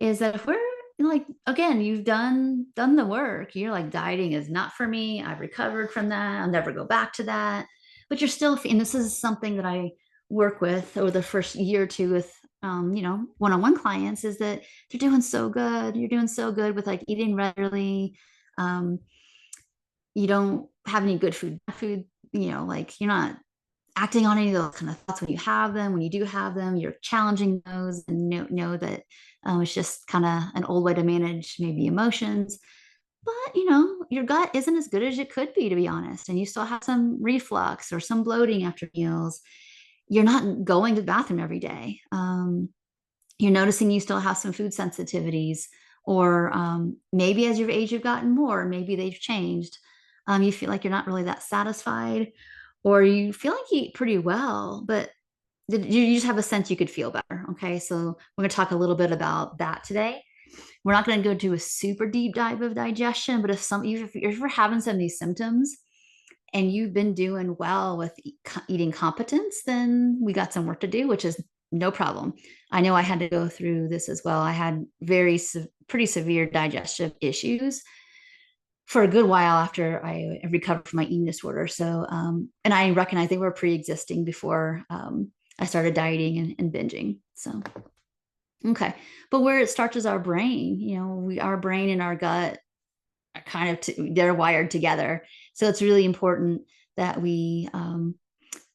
is that if we're like, again, you've done the work, you're like, dieting is not for me. I've recovered from that. I'll never go back to that. But you're still, and this is something that I work with over the first year or two with, one-on-one clients is that they're doing so good. You're doing so good with like eating regularly. Um, you don't have any good food, like you're not acting on any of those kind of thoughts when you have them. When you do have them, you're challenging those and know that it's just kind of an old way to manage maybe emotions. But your gut isn't as good as it could be, to be honest. And you still have some reflux or some bloating after meals. You're not going to the bathroom every day. You're noticing you still have some food sensitivities, or maybe as your age you've gotten more, maybe they've changed. You feel like you're not really that satisfied, or you feel like you eat pretty well, but you just have a sense you could feel better. Okay, so we're going to talk a little bit about that today. We're not going to go to a super deep dive of digestion, but if you're having some of these symptoms and you've been doing well with eating competence, then we got some work to do, which is no problem. I know I had to go through this as well. I had pretty severe digestive issues for a good while after I recovered from my eating disorder. So, and I recognized they were pre-existing before I started dieting and binging. So, okay. But where it starts is our brain. Our brain and our gut are kind of, they're wired together. So it's really important that we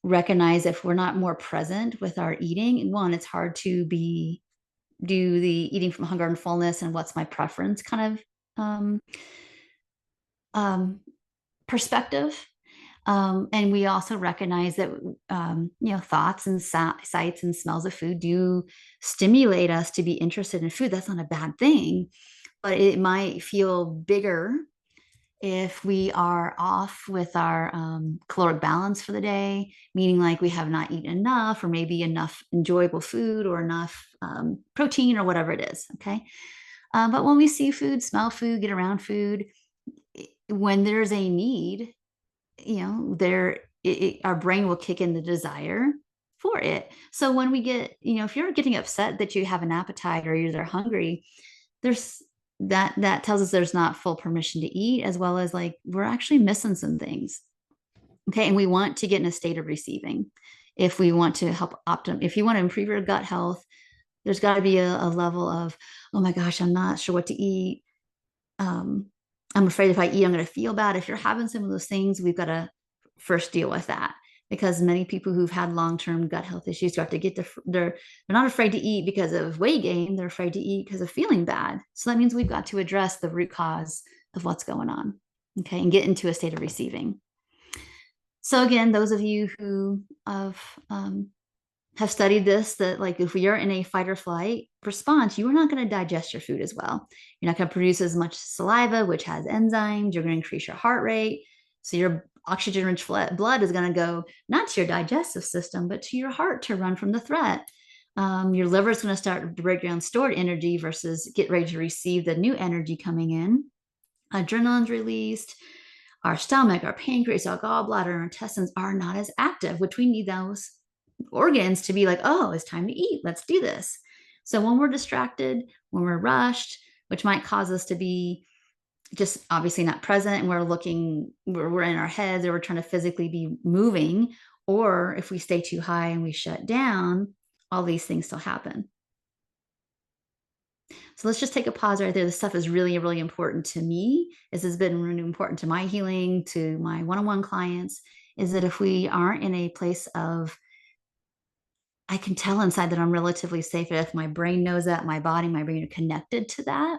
recognize if we're not more present with our eating. One, it's hard to do the eating from hunger and fullness and what's my preference kind of perspective. And we also recognize that, thoughts and sights and smells of food do stimulate us to be interested in food. That's not a bad thing, but it might feel bigger if we are off with our caloric balance for the day, meaning like we have not eaten enough, or maybe enough enjoyable food, or enough protein, or whatever it is. Okay. But when we see food, smell food, get around food, when there's a need, our brain will kick in the desire for it. So when we get, if you're getting upset that you have an appetite or you're hungry, there's that tells us there's not full permission to eat, as well as like we're actually missing some things. Okay. And we want to get in a state of receiving. If we want to help if you want to improve your gut health, there's got to be a level of, oh my gosh, I'm not sure what to eat. I'm afraid if I eat, I'm going to feel bad. If you're having some of those things, we've got to first deal with that, because many people who've had long-term gut health issues start to they're not afraid to eat because of weight gain. They're afraid to eat because of feeling bad. So that means we've got to address the root cause of what's going on. Okay. And get into a state of receiving. So again, those of you who have studied this, that like if you're in a fight or flight response, you are not going to digest your food as well. You're not going to produce as much saliva, which has enzymes. You're going to increase your heart rate. So your oxygen rich blood is going to go not to your digestive system, but to your heart to run from the threat. Your liver is going to start to break down stored energy versus get ready to receive the new energy coming in. Adrenaline's released. Our stomach, our pancreas, our gallbladder, our intestines are not as active, which we need those organs to be like, oh, it's time to eat. Let's do this. So when we're distracted, when we're rushed, which might cause us to be just obviously not present, and we're in our heads, or we're trying to physically be moving, or if we stay too high and we shut down, all these things still happen. So let's just take a pause right there. This stuff is really, really important to me. This has been really important to my healing, to my one-on-one clients, is that if we aren't in a place of, I can tell inside that I'm relatively safe, if my brain knows that, my body, my brain are connected to that,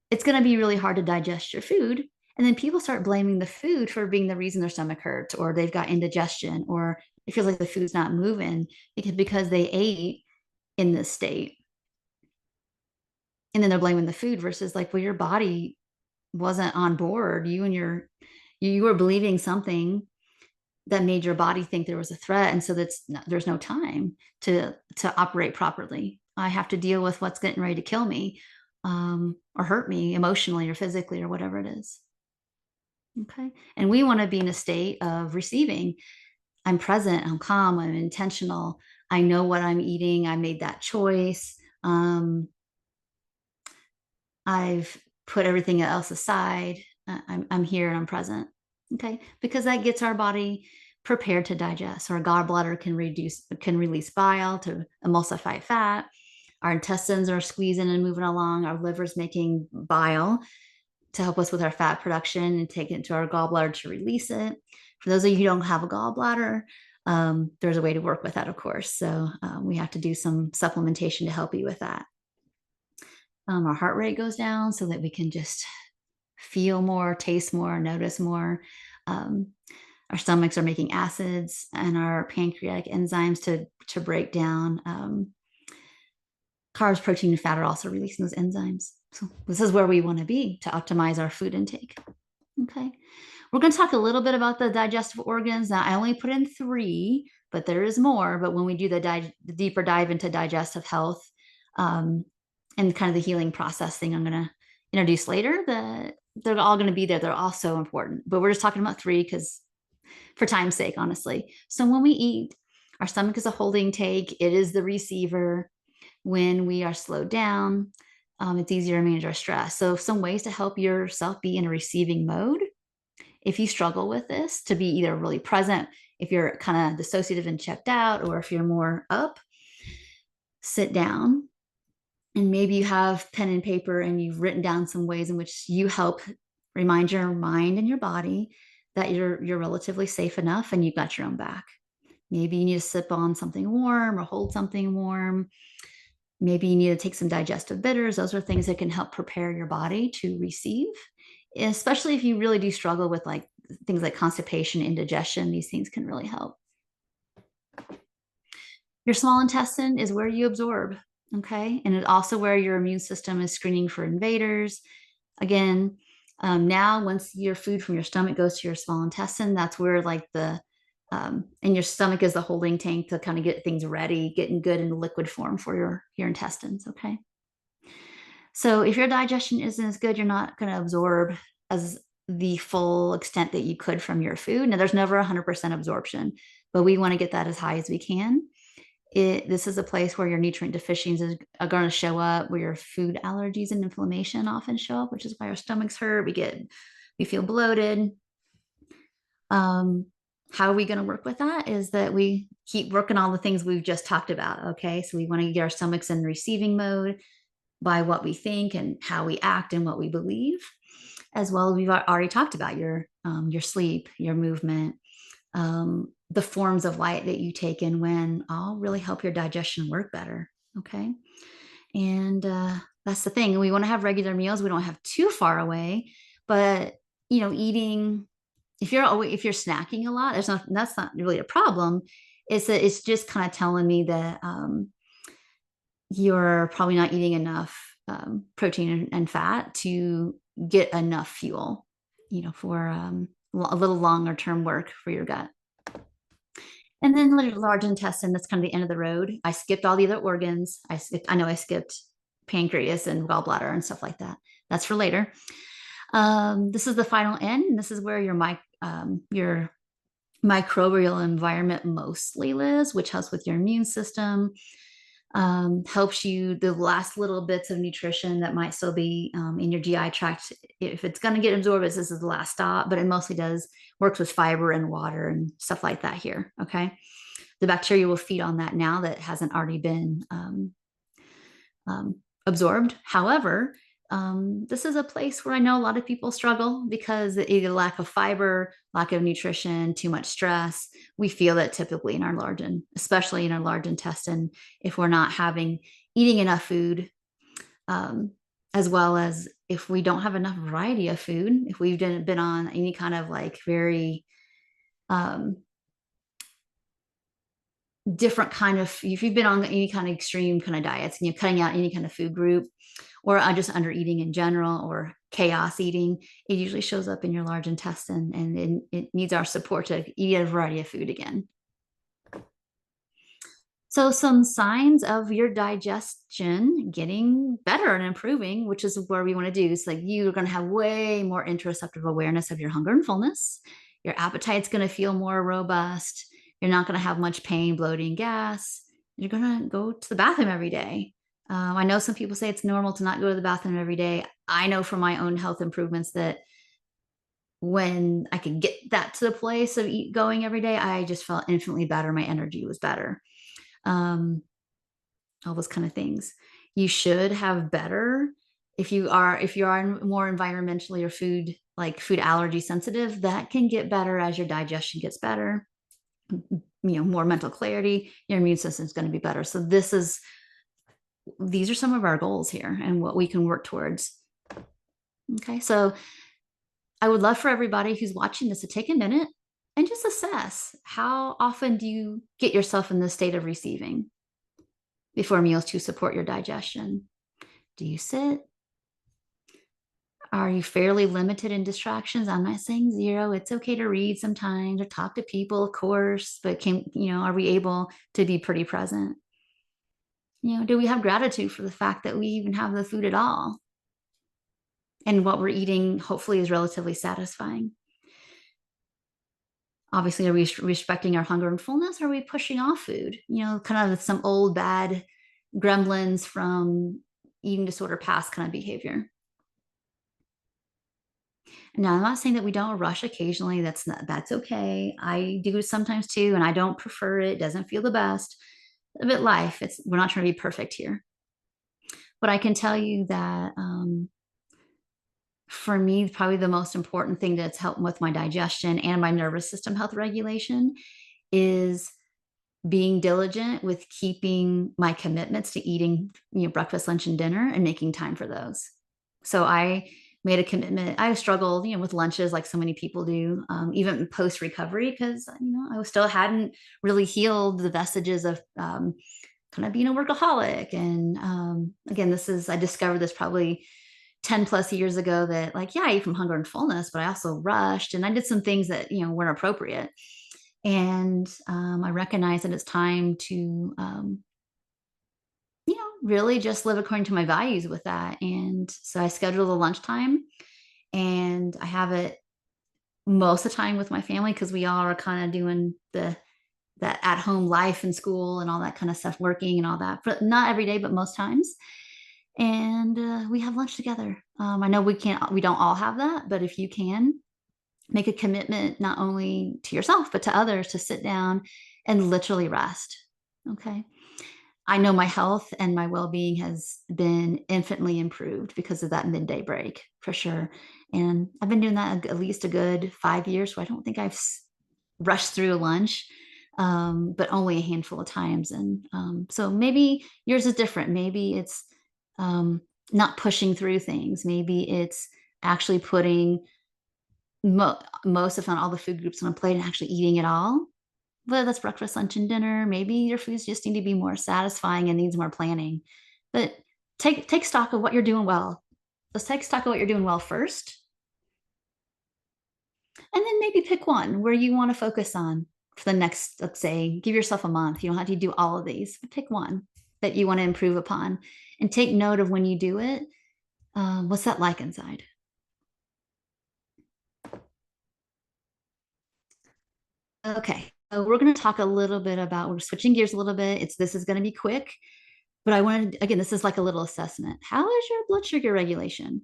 it's going to be really hard to digest your food. And then people start blaming the food for being the reason their stomach hurts, or they've got indigestion, or it feels like the food's not moving because they ate in this state. And then they're blaming the food versus like, well, your body wasn't on board. You were believing something that made your body think there was a threat, and so there's no time to operate properly. I have to deal with what's getting ready to kill me, or hurt me emotionally or physically or whatever it is. Okay, and we want to be in a state of receiving. I'm present, I'm calm, I'm intentional, I know what I'm eating, I made that choice. I've put everything else aside. I'm here and I'm present. Okay, because that gets our body prepared to digest. Our gallbladder can release bile to emulsify fat. Our intestines are squeezing and moving along. Our liver's making bile to help us with our fat production and take it to our gallbladder to release it. For those of you who don't have a gallbladder, there's a way to work with that, of course. So we have to do some supplementation to help you with that. Our heart rate goes down so that we can just feel more, taste more, notice more. Um, our stomachs are making acids, and our pancreatic enzymes to break down carbs, protein, and fat are also releasing those enzymes. So this is where we want to be to optimize our food intake. Okay. We're going to talk a little bit about the digestive organs. Now, I only put in 3, but there is more. But when we do the deeper dive into digestive health, and kind of the healing process thing I'm going to introduce later, they're all going to be there. They're all so important. But we're just talking about 3 because for time's sake, honestly. So when we eat, our stomach is a holding tank. It is the receiver. When we are slowed down, it's easier to manage our stress. So some ways to help yourself be in a receiving mode. If you struggle with this, to be either really present, if you're kind of dissociative and checked out, or if you're more up, sit down. And maybe you have pen and paper and you've written down some ways in which you help remind your mind and your body that you're relatively safe enough and you've got your own back. Maybe you need to sip on something warm or hold something warm. Maybe you need to take some digestive bitters. Those are things that can help prepare your body to receive, especially if you really do struggle with like things like constipation, indigestion. These things can really help. Your small intestine is where you absorb, okay? And it's also where your immune system is screening for invaders. Again, now once your food from your stomach goes to your small intestine, that's where like and your stomach is the holding tank to kind of get things ready, getting good in liquid form for your intestines, okay? So if your digestion isn't as good, you're not going to absorb as the full extent that you could from your food. Now, there's never 100% absorption, but we want to get that as high as we can. This is a place where your nutrient deficiencies are going to show up, where your food allergies and inflammation often show up, which is why our stomachs hurt. We feel bloated. How are we going to work with that? Is that we keep working all the things we've just talked about. Okay, so we want to get our stomachs in receiving mode by what we think and how we act and what we believe, as well as we've already talked about your sleep, your movement, the forms of light that you take in when all really help your digestion work better. Okay. And that's the thing. We want to have regular meals. We don't have too far away, but eating, if you're snacking a lot, that's not really a problem. It's just kind of telling me that you're probably not eating enough protein and fat to get enough fuel, for a little longer term work for your gut. And then large intestine, that's kind of the end of the road. I skipped all the other organs. I know I skipped pancreas and gallbladder and stuff like that. That's for later. This is the final end. And this is where your microbial environment mostly lives, which helps with your immune system, helps you the last little bits of nutrition that might still be in your GI tract. If it's going to get absorbed, this is the last stop, but it mostly works with fiber and water and stuff like that here. Okay. The bacteria will feed on that now that hasn't already been absorbed. However, this is a place where I know a lot of people struggle because either lack of fiber, lack of nutrition, too much stress. We feel that typically in our especially in our large intestine, if we're not eating enough food, um, as well as if we don't have enough variety of food, if we've been on any kind of like very um, different kind of, if you've been on any kind of extreme kind of diets and you're cutting out any kind of food group, or just under eating in general, or chaos eating, it usually shows up in your large intestine, and it needs our support to eat a variety of food again. So, some signs of your digestion getting better and improving, which is where we want to do. So, like, you're going to have way more interoceptive awareness of your hunger and fullness. Your appetite's going to feel more robust. You're not going to have much pain, bloating, gas. You're going to go to the bathroom every day. I know some people say it's normal to not go to the bathroom every day. I know from my own health improvements that when I could get that to the place of going every day, I just felt infinitely better. My energy was better. Um, all those kind of things. You should have better if you are more environmentally or food allergy sensitive, that can get better as your digestion gets better. More mental clarity, your immune system is going to be better. So these are some of our goals here and what we can work towards. Okay, so I would love for everybody who's watching this to take a minute and just assess, how often do you get yourself in the state of receiving before meals to support your digestion? Do you sit? Are you fairly limited in distractions? I'm not saying zero. It's okay to read sometimes or talk to people, of course, but are we able to be pretty present? Do we have gratitude for the fact that we even have the food at all? And what we're eating hopefully is relatively satisfying. Obviously, are we respecting our hunger and fullness? Or are we pushing off food? Kind of some old bad gremlins from eating disorder past kind of behavior. Now, I'm not saying that we don't rush occasionally. That's okay. I do sometimes too, and I don't prefer it. It doesn't feel the best. A bit life. We're not trying to be perfect here. But I can tell you that for me, probably the most important thing that's helped with my digestion and my nervous system health regulation is being diligent with keeping my commitments to eating, breakfast, lunch, and dinner, and making time for those. So I made a commitment. I struggled, with lunches like so many people do, even post recovery, because I still hadn't really healed the vestiges of kind of being a workaholic. And again, I discovered this probably 10 plus years ago, that like, yeah, I eat from hunger and fullness, but I also rushed and I did some things that, weren't appropriate. And I recognize that it's time to, really just live according to my values with that. And so I schedule the lunchtime, and I have it most of the time with my family, because we all are kind of doing that at home life and school and all that kind of stuff, working and all that, but not every day, but most times. And we have lunch together. I know we don't all have that, but if you can, make a commitment not only to yourself but to others to sit down and literally rest. Okay. I know my health and my well-being has been infinitely improved because of that midday break, for sure. And I've been doing that at least a good 5 years, so I don't think I've rushed through a lunch, but only a handful of times. And so maybe yours is different. Maybe it's um, not pushing through things. Maybe it's actually putting most, if not all, the food groups on a plate and actually eating it all. Whether that's breakfast, lunch, and dinner, maybe your foods just need to be more satisfying and needs more planning. But take stock of what you're doing well. Let's take stock of what you're doing well first, and then maybe pick one where you want to focus on for the next, let's say, give yourself a month. You don't have to do all of these. But pick one that you want to improve upon, and take note of when you do it. What's that like inside? Okay. So we're going to talk a little bit about, we're switching gears a little bit. This is going to be quick, but I wanted, again, this is like a little assessment. How is your blood sugar regulation?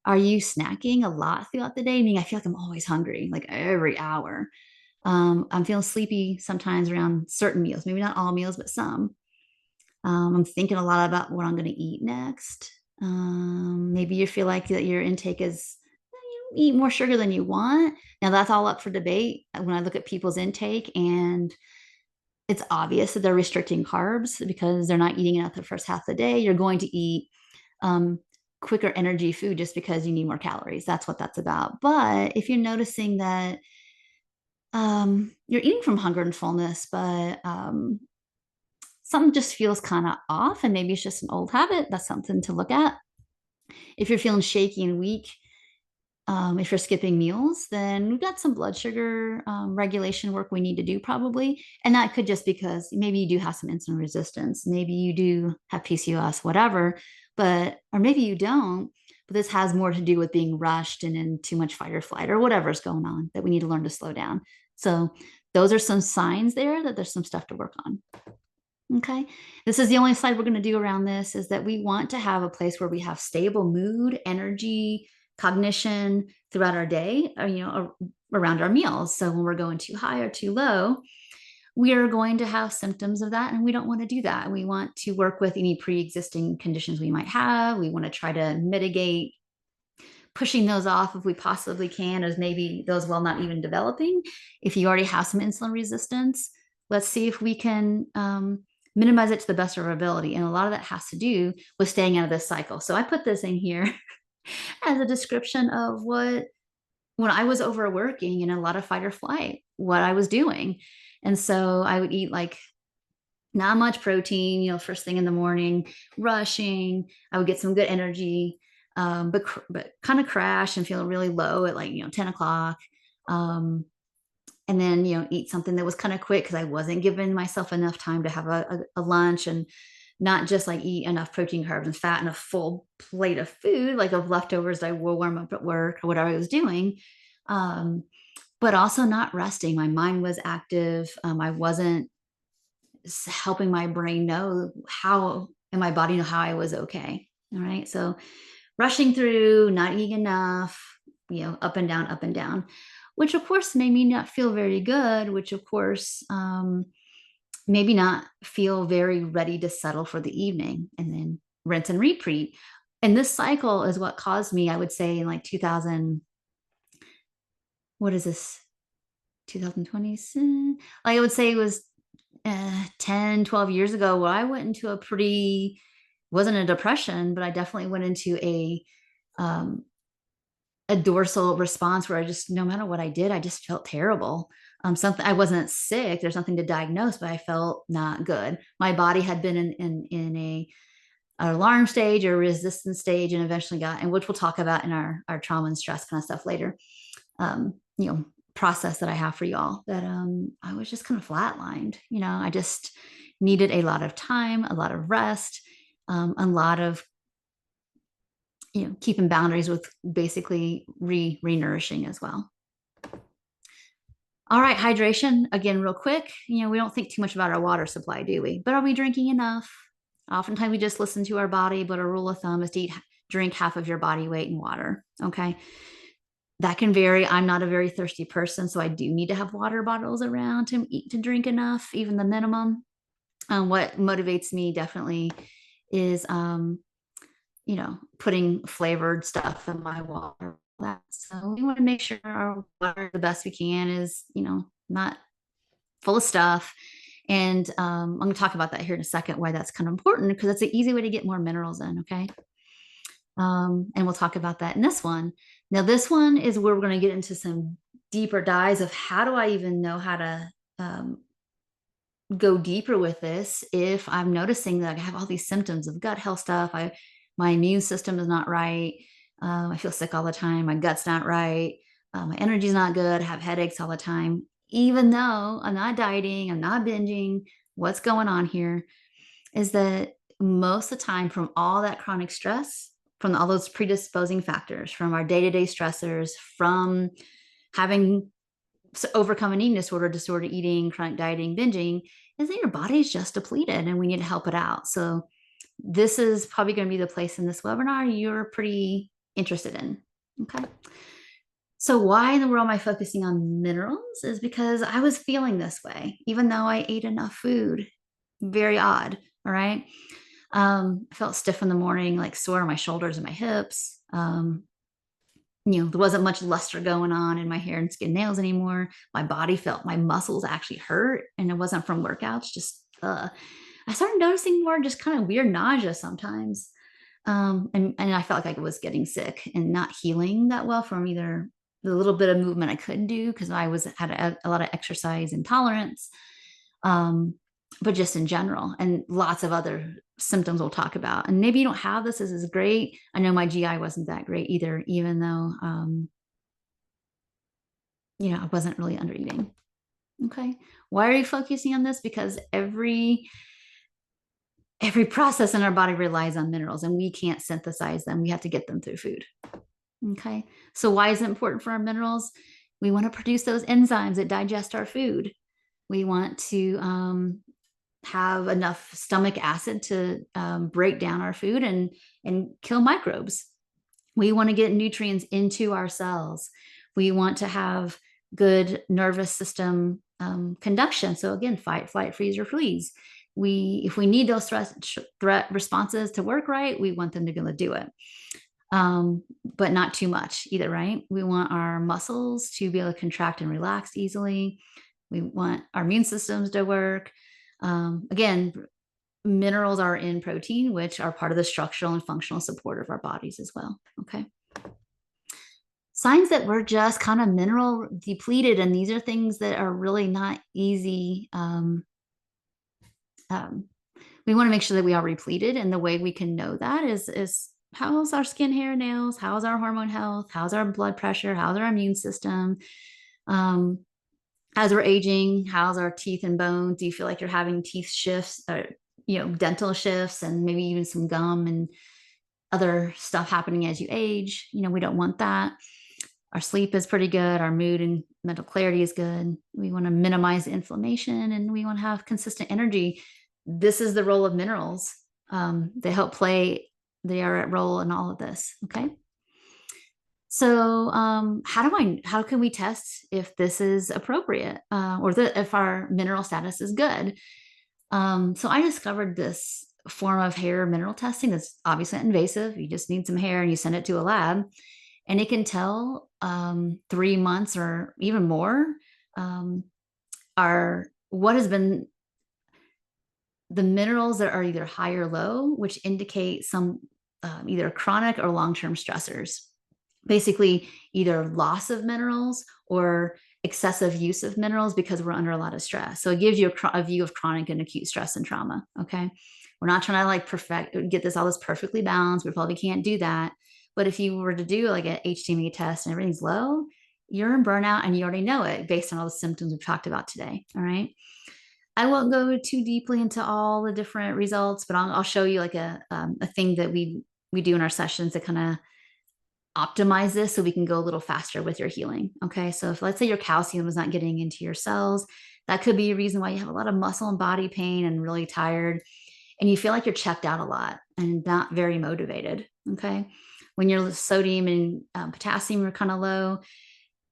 Are you snacking a lot throughout the day? I mean, I feel like I'm always hungry, like every hour. I'm feeling sleepy sometimes around certain meals, maybe not all meals, but some. I'm thinking a lot about what I'm going to eat next. Maybe you feel like that your intake is you eat more sugar than you want. Now that's all up for debate. When I look at people's intake, and it's obvious that they're restricting carbs because they're not eating enough the first half of the day. You're going to eat um, quicker energy food just because you need more calories. That's what that's about. But if you're noticing that you're eating from hunger and fullness, but something just feels kind of off, and maybe it's just an old habit, that's something to look at. If you're feeling shaky and weak, if you're skipping meals, then we've got some blood sugar regulation work we need to do probably. And that could just because maybe you do have some insulin resistance. Maybe you do have PCOS, whatever, or maybe you don't. But this has more to do with being rushed and in too much fight or flight or whatever's going on that we need to learn to slow down. So those are some signs there that there's some stuff to work on. Okay. This is the only slide we're going to do around this, is that we want to have a place where we have stable mood, energy, cognition throughout our day, around our meals. So when we're going too high or too low, we are going to have symptoms of that, and we don't want to do that. We want to work with any pre-existing conditions we might have. We want to try to mitigate pushing those off if we possibly can, as maybe those well not even developing. If you already have some insulin resistance, let's see if we can minimize it to the best of our ability. And a lot of that has to do with staying out of this cycle. So I put this in here as a description of what, when I was overworking and a lot of fight or flight, what I was doing. And so I would eat like not much protein, first thing in the morning, rushing. I would get some good energy, but kind of crash and feel really low at 10 o'clock. And then, eat something that was kind of quick because I wasn't giving myself enough time to have a lunch, and not just like eat enough protein, carbs, and fat and a full plate of food, like of leftovers that I will warm up at work or whatever I was doing. But also not resting. My mind was active. I wasn't helping my brain know how, and my body know how I was okay. All right. So rushing through, not eating enough, up and down, which of course made me not feel very good, which of course maybe not feel very ready to settle for the evening, and then rinse and repeat. And this cycle is what caused me, I would say, in like 2000, what is this? 2020, like I would say it was 10, 12 years ago, where I went into wasn't a depression, but I definitely went into um, a dorsal response where I just, no matter what I did, I just felt terrible. Something, I wasn't sick. There's nothing to diagnose, but I felt not good. My body had been in an alarm stage or resistance stage, and eventually and which we'll talk about in our trauma and stress kind of stuff later. You know, process that I have for y'all, that I was just kind of flatlined. I just needed a lot of time, a lot of rest, a lot of keeping boundaries with basically re-nourishing as well. All right, hydration, again, real quick. We don't think too much about our water supply, do we? But are we drinking enough? Oftentimes we just listen to our body, but a rule of thumb is to drink half of your body weight in water. Okay. That can vary. I'm not a very thirsty person, so I do need to have water bottles around to drink enough, even the minimum. What motivates me definitely is putting flavored stuff in my water. So we want to make sure our water, the best we can, is not full of stuff. And I'm going to talk about that here in a second, why that's kind of important, because it's an easy way to get more minerals in. Okay. And we'll talk about that in this one. Now, this one is where we're going to get into some deeper dives of how do I even know how to go deeper with this if I'm noticing that I have all these symptoms of gut health stuff. My immune system is not right. I feel sick all the time. My gut's not right. My energy's not good. I have headaches all the time. Even though I'm not dieting, I'm not binging, what's going on here is that most of the time, from all that chronic stress, from all those predisposing factors, from our day-to-day stressors, from having overcome an eating disorder eating, chronic dieting, binging, is that your body's just depleted and we need to help it out. So this is probably going to be the place in this webinar you're pretty interested in. Okay. So why in the world am I focusing on minerals? Is because I was feeling this way, even though I ate enough food. Very odd. All right. I felt stiff in the morning, like sore in my shoulders and my hips. There wasn't much luster going on in my hair and skin nails anymore. My body felt my muscles actually hurt, and it wasn't from workouts. Just I started noticing more just kind of weird nausea sometimes. And I felt like I was getting sick and not healing that well from either the little bit of movement I couldn't do because I was had a lot of exercise intolerance, um, but just in general, and lots of other symptoms we'll talk about. And maybe you don't have this. This is great. I know my GI wasn't that great either, even though I wasn't really under eating. Okay. Why are you focusing on this? Because every process in our body relies on minerals, and we can't synthesize them. We have to get them through food. Okay. So why is it important for our minerals? We want to produce those enzymes that digest our food. We want to have enough stomach acid to break down our food and kill microbes. We want to get nutrients into our cells. We want to have good nervous system conduction. So again, fight, flight, freeze, or freeze. If we need those threat responses to work right, we want them to be able to do it. But not too much either, right? We want our muscles to be able to contract and relax easily. We want our immune systems to work. Again, minerals are in protein, which are part of the structural and functional support of our bodies as well. Okay. Signs that we're just kind of mineral depleted, and these are things that are really not easy. We want to make sure that we are repleted, and the way we can know that is how's our skin, hair, nails, how's our hormone health, how's our blood pressure, how's our immune system. As we're aging, how's our teeth and bones? Do you feel like you're having teeth shifts or dental shifts, and maybe even some gum and other stuff happening as you age? We don't want that. Our sleep is pretty good. Our mood and mental clarity is good. We want to minimize inflammation, and we want to have consistent energy. This is the role of minerals. They help play their role in all of this. Okay. So, how can we test if this is appropriate, or if our mineral status is good? So I discovered this form of hair mineral testing that's obviously invasive. You just need some hair and you send it to a lab, and it can tell 3 months or even more what has been the minerals that are either high or low, which indicate some either chronic or long-term stressors. Basically, either loss of minerals or excessive use of minerals because we're under a lot of stress. So it gives you a view of chronic and acute stress and trauma. Okay. We're not trying to get all this perfectly balanced. We probably can't do that. But if you were to do like an HTMA test and everything's low, you're in burnout, and you already know it based on all the symptoms we've talked about today. All right. I won't go too deeply into all the different results, but I'll show you like a thing that we do in our sessions that kind of optimize this so we can go a little faster with your healing. Okay. So if let's say your calcium is not getting into your cells, that could be a reason why you have a lot of muscle and body pain and really tired, and you feel like you're checked out a lot and not very motivated. Okay. When your sodium and potassium are kind of low,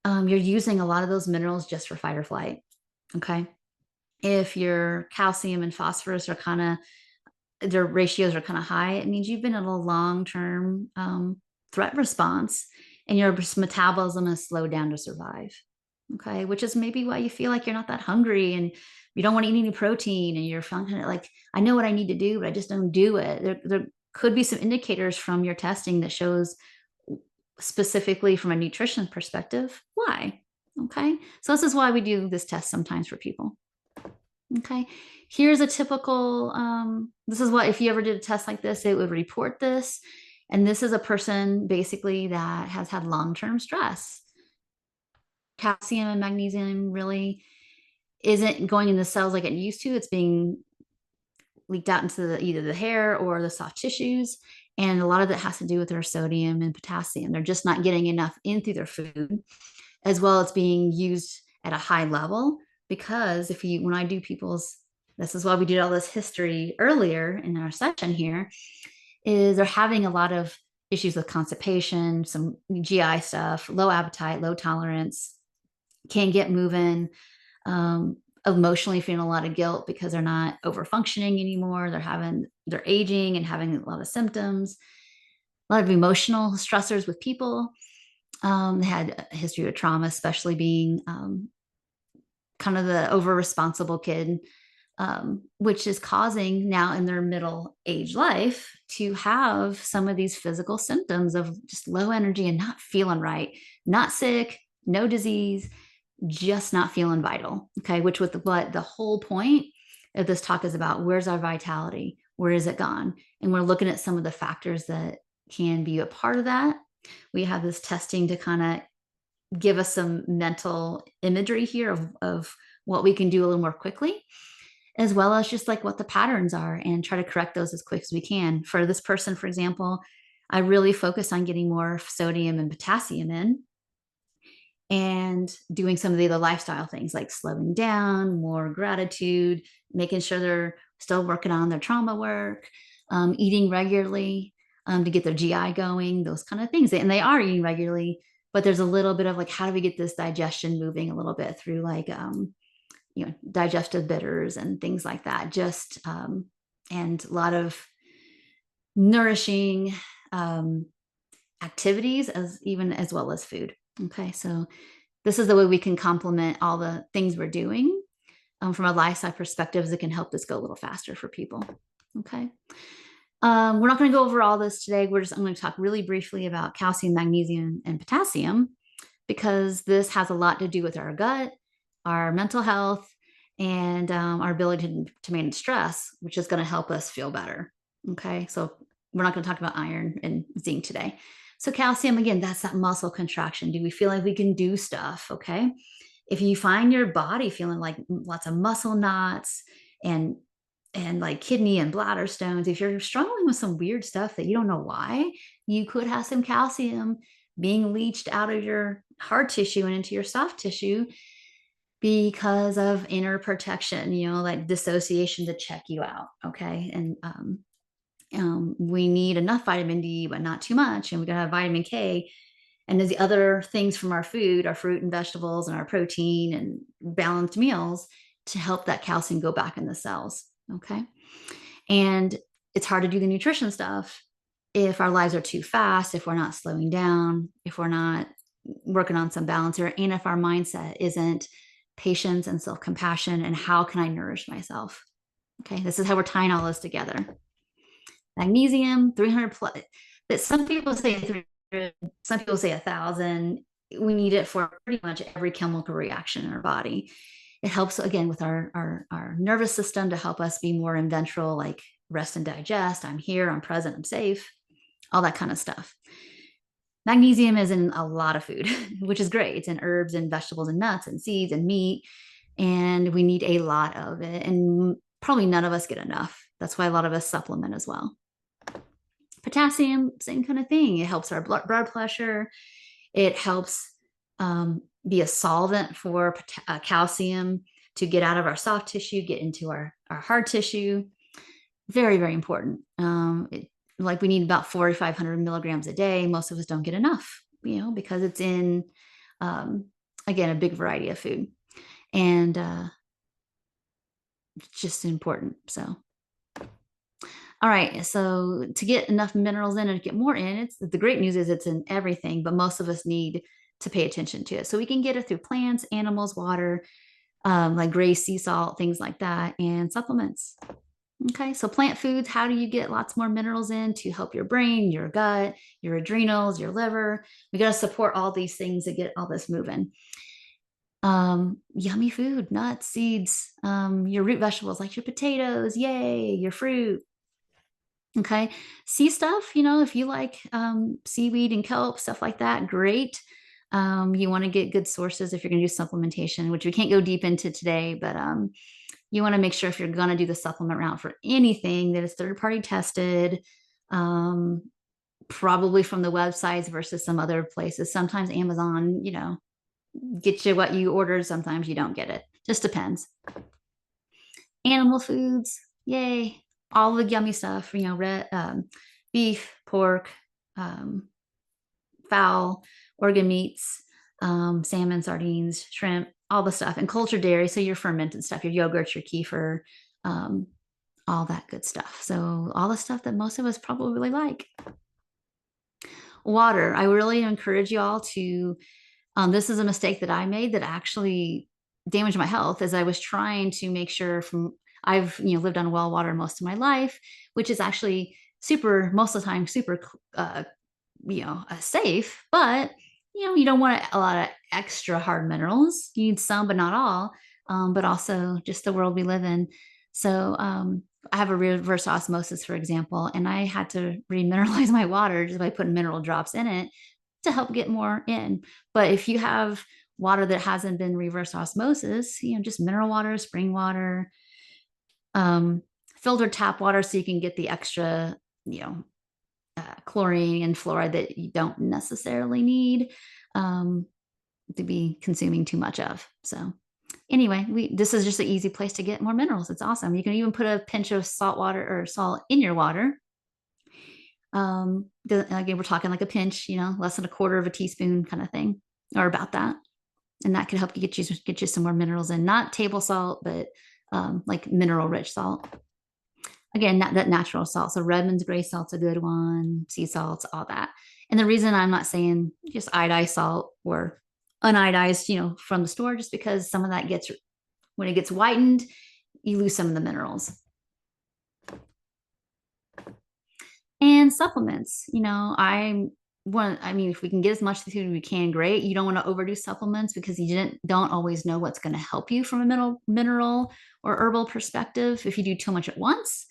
you're using a lot of those minerals just for fight or flight. Okay. If your calcium and phosphorus are their ratios are kind of high, it means you've been in a long-term threat response, and your metabolism has slowed down to survive. Okay. Which is maybe why you feel like you're not that hungry, and you don't want to eat any protein, and you're functioning like, I know what I need to do, but I just don't do it. There could be some indicators from your testing that shows specifically from a nutrition perspective why. Okay. So this is why we do this test sometimes for people. Okay. Here's a typical, this is what, if you ever did a test like this, it would report this. And this is a person basically that has had long-term stress. Calcium and magnesium really isn't going in the cells like it used to. It's being leaked out into either the hair or the soft tissues. And a lot of that has to do with their sodium and potassium. They're just not getting enough in through their food, as well as being used at a high level. Because when I do this is why we did all this history earlier in our session here, is they're having a lot of issues with constipation, some GI stuff, low appetite, low tolerance, can't get moving, emotionally feeling a lot of guilt because they're not over functioning anymore. They're aging and having a lot of symptoms, a lot of emotional stressors with people. They had a history of trauma, especially being kind of the over responsible kid, which is causing now in their middle age life to have some of these physical symptoms of just low energy and not feeling right, not sick, no disease, just not feeling vital. Okay. Which with but the whole point of this talk is about where's our vitality? Where is it gone? And we're looking at some of the factors that can be a part of that. We have this testing to kind of give us some mental imagery here of what we can do a little more quickly, as well as just like what the patterns are and try to correct those as quick as we can. For this person, for example, I really focused on getting more sodium and potassium in and doing some of the other lifestyle things like slowing down, more gratitude, making sure they're still working on their trauma work, eating regularly to get their GI going, those kind of things. And they are eating regularly, but there's a little bit of like, how do we get this digestion moving a little bit through like, digestive bitters and things like that. And a lot of nourishing activities as well as food. Okay, so this is the way we can complement all the things we're doing from a lifestyle perspective that can help this go a little faster for people. Okay. We're not going to go over all this today. I'm going to talk really briefly about calcium, magnesium, and potassium, because this has a lot to do with our gut, our mental health, and our ability to manage stress, which is going to help us feel better. Okay. So we're not going to talk about iron and zinc today. So calcium, again, that's that muscle contraction. Do we feel like we can do stuff? Okay. If you find your body feeling like lots of muscle knots and like kidney and bladder stones, if you're struggling with some weird stuff that you don't know why, you could have some calcium being leached out of your hard tissue and into your soft tissue because of inner protection, like dissociation to check you out. Okay. And we need enough vitamin D, but not too much. And we gotta have vitamin K. And there's the other things from our food, our fruit and vegetables and our protein and balanced meals to help that calcium go back in the cells. Okay. And it's hard to do the nutrition stuff if our lives are too fast, if we're not slowing down, if we're not working on some balance here, and if our mindset isn't patience and self-compassion and how can I nourish myself. Okay. This is how we're tying all this together. Magnesium, 300 plus. That some people say 300, some people say 1,000. We need it for pretty much every chemical reaction in our body. It helps again with our nervous system to help us be more in ventral, like rest and digest. I'm here, I'm present, I'm safe, all that kind of stuff. Magnesium is in a lot of food, which is great. It's in herbs and vegetables and nuts and seeds and meat. And we need a lot of it. And probably none of us get enough. That's why a lot of us supplement as well. Potassium, same kind of thing. It helps our blood pressure. It helps be a solvent for calcium to get out of our soft tissue, get into our hard tissue. Very, very important. Like we need about 4,500 milligrams a day. Most of us don't get enough, because it's in, again, a big variety of food. And it's just important. So, all right. So to get enough minerals in and to get more in, the great news is it's in everything, but most of us need to pay attention to it. So we can get it through plants, animals, water, like gray sea salt, things like that, and supplements. Okay, so plant foods, how do you get lots more minerals in to help your brain, your gut, your adrenals, your liver? We got to support all these things to get all this moving. Yummy food, nuts, seeds, your root vegetables like your potatoes, yay, your fruit. Okay, sea stuff, if you like seaweed and kelp, stuff like that, great. You want to get good sources if you're going to do supplementation, which we can't go deep into today, but you want to make sure if you're going to do the supplement route for anything that is third-party tested, probably from the websites versus some other places. Sometimes Amazon, get you what you ordered. Sometimes you don't get it. Just depends. Animal foods, yay. All the yummy stuff, beef, pork, fowl, organ meats, salmon, sardines, shrimp, all the stuff, and cultured dairy, so your fermented stuff, your yogurt, your kefir, um, all that good stuff. So all the stuff that most of us probably really like. Water. I really encourage you all to. This is a mistake that I made that actually damaged my health, as I was trying to make sure from. I've lived on well water most of my life, which is actually super most of the time super safe, but you don't want a lot of extra hard minerals. You need some, but not all. But also just the world we live in. So I have a reverse osmosis, for example, and I had to remineralize my water just by putting mineral drops in it to help get more in. But if you have water that hasn't been reverse osmosis, just mineral water, spring water, um, filtered tap water, so you can get the extra, chlorine and fluoride that you don't necessarily need um, to be consuming too much of. So anyway, this is just an easy place to get more minerals. It's awesome. You can even put a pinch of salt water or salt in your water. Again, we're talking like a pinch, less than a quarter of a teaspoon kind of thing, or about that. And that could help you get you some more minerals in, not table salt, but like mineral rich salt. Again, that natural salt. So Redmond's gray salt's a good one, sea salts, all that. And the reason I'm not saying just iodized salt or uniodized, from the store, just because some of that when it gets whitened, you lose some of the minerals. And supplements, if we can get as much food as we can, great. You don't want to overdo supplements because you don't always know what's going to help you from a mineral or herbal perspective if you do too much at once,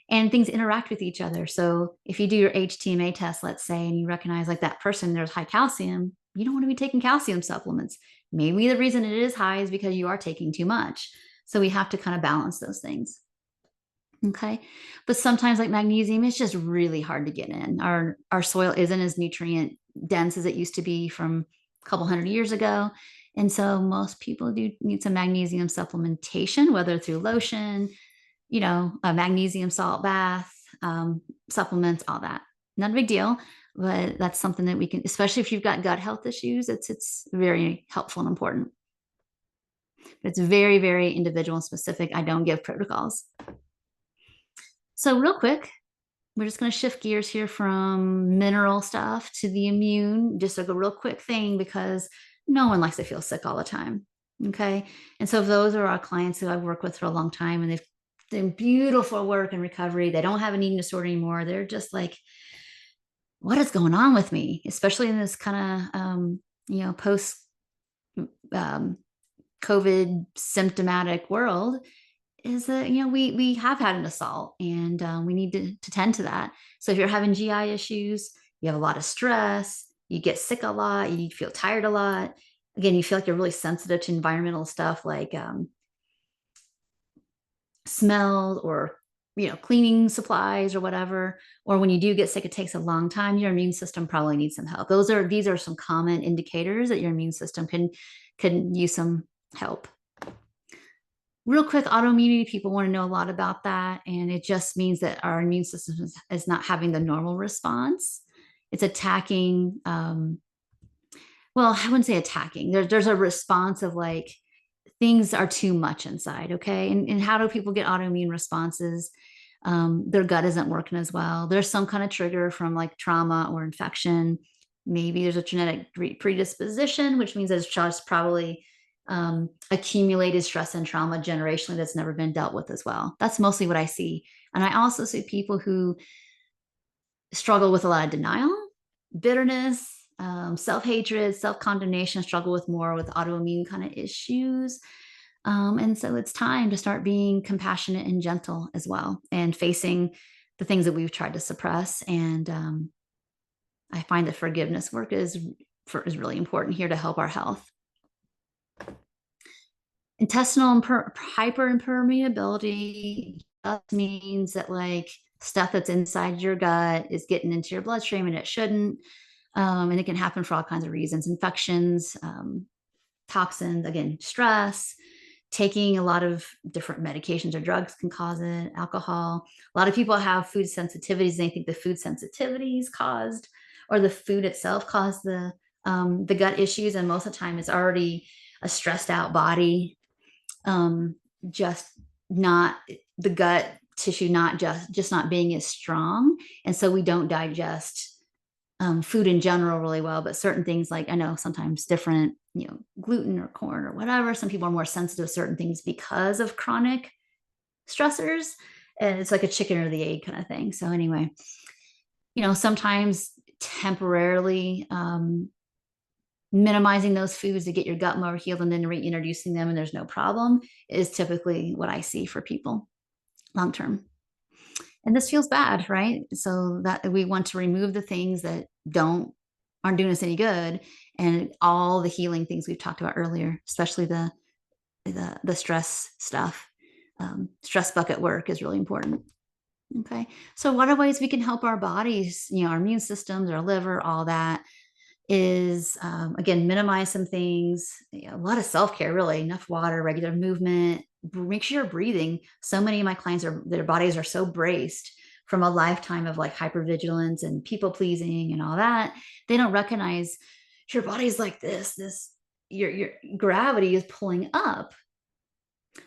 and things interact with each other. So if you do your HTMA test, let's say, and you recognize like that person, there's high calcium, you don't want to be taking calcium supplements. Maybe the reason it is high is because you are taking too much. So we have to kind of balance those things. Okay. But sometimes like magnesium, it's just really hard to get in. Our soil isn't as nutrient dense as it used to be from a couple hundred years ago. And so most people do need some magnesium supplementation, whether through lotion, a magnesium salt bath, supplements, all that. Not a big deal, but that's something that we can, especially if you've got gut health issues, it's very helpful and important. But it's very, very individual and specific. I don't give protocols. So real quick, we're just going to shift gears here from mineral stuff to the immune, just like a real quick thing, because no one likes to feel sick all the time. Okay. And so if those are our clients who I've worked with for a long time and they've done beautiful work in recovery, they don't have an eating disorder anymore. They're just like, what is going on with me? Especially in this kind of, post COVID symptomatic world, is that we have had an assault, and we need to tend to that. So if you're having GI issues, you have a lot of stress, you get sick a lot, you feel tired a lot, again, you feel like you're really sensitive to environmental stuff like smells or cleaning supplies or whatever, or when you do get sick, it takes a long time, your immune system probably needs some help. These are some common indicators that your immune system can use some help. Real quick, autoimmunity, people want to know a lot about that. And it just means that our immune system is not having the normal response. It's attacking. Well, I wouldn't say attacking. There's a response of like things are too much inside. Okay. And how do people get autoimmune responses? Their gut isn't working as well. There's some kind of trigger from like trauma or infection. Maybe there's a genetic predisposition, which means there's just probably accumulated stress and trauma generationally that's never been dealt with as well. That's mostly what I see. And I also see people who struggle with a lot of denial, bitterness, self-hatred, self-condemnation, struggle with more with autoimmune kind of issues. And so it's time to start being compassionate and gentle as well, and facing the things that we've tried to suppress. And I find that forgiveness work is really important here to help our health. Intestinal hyperimpermeability just means that like stuff that's inside your gut is getting into your bloodstream and it shouldn't. And it can happen for all kinds of reasons: infections, toxins, again, stress, taking a lot of different medications or drugs can cause it, alcohol. A lot of people have food sensitivities. They think the food sensitivities caused, or the food itself caused the gut issues. And most of the time it's already a stressed out body, just not the gut tissue, not just not being as strong. And so we don't digest food in general really well, but certain things, like I know sometimes different, gluten or corn or whatever, some people are more sensitive to certain things because of chronic stressors. And it's like a chicken or the egg kind of thing. So anyway, sometimes temporarily minimizing those foods to get your gut more healed and then reintroducing them and there's no problem is typically what I see for people long term. And this feels bad, right? So that we want to remove the things that aren't doing us any good, and all the healing things we've talked about earlier, especially the stress stuff. Stress bucket work is really important. Okay. So what are ways we can help our bodies, our immune systems, our liver, all that is, again, minimize some things, a lot of self-care, really, enough water, regular movement, make sure you're breathing. So many of my clients their bodies are so braced from a lifetime of like hypervigilance and people pleasing and all that. They don't recognize your body's like your gravity is pulling up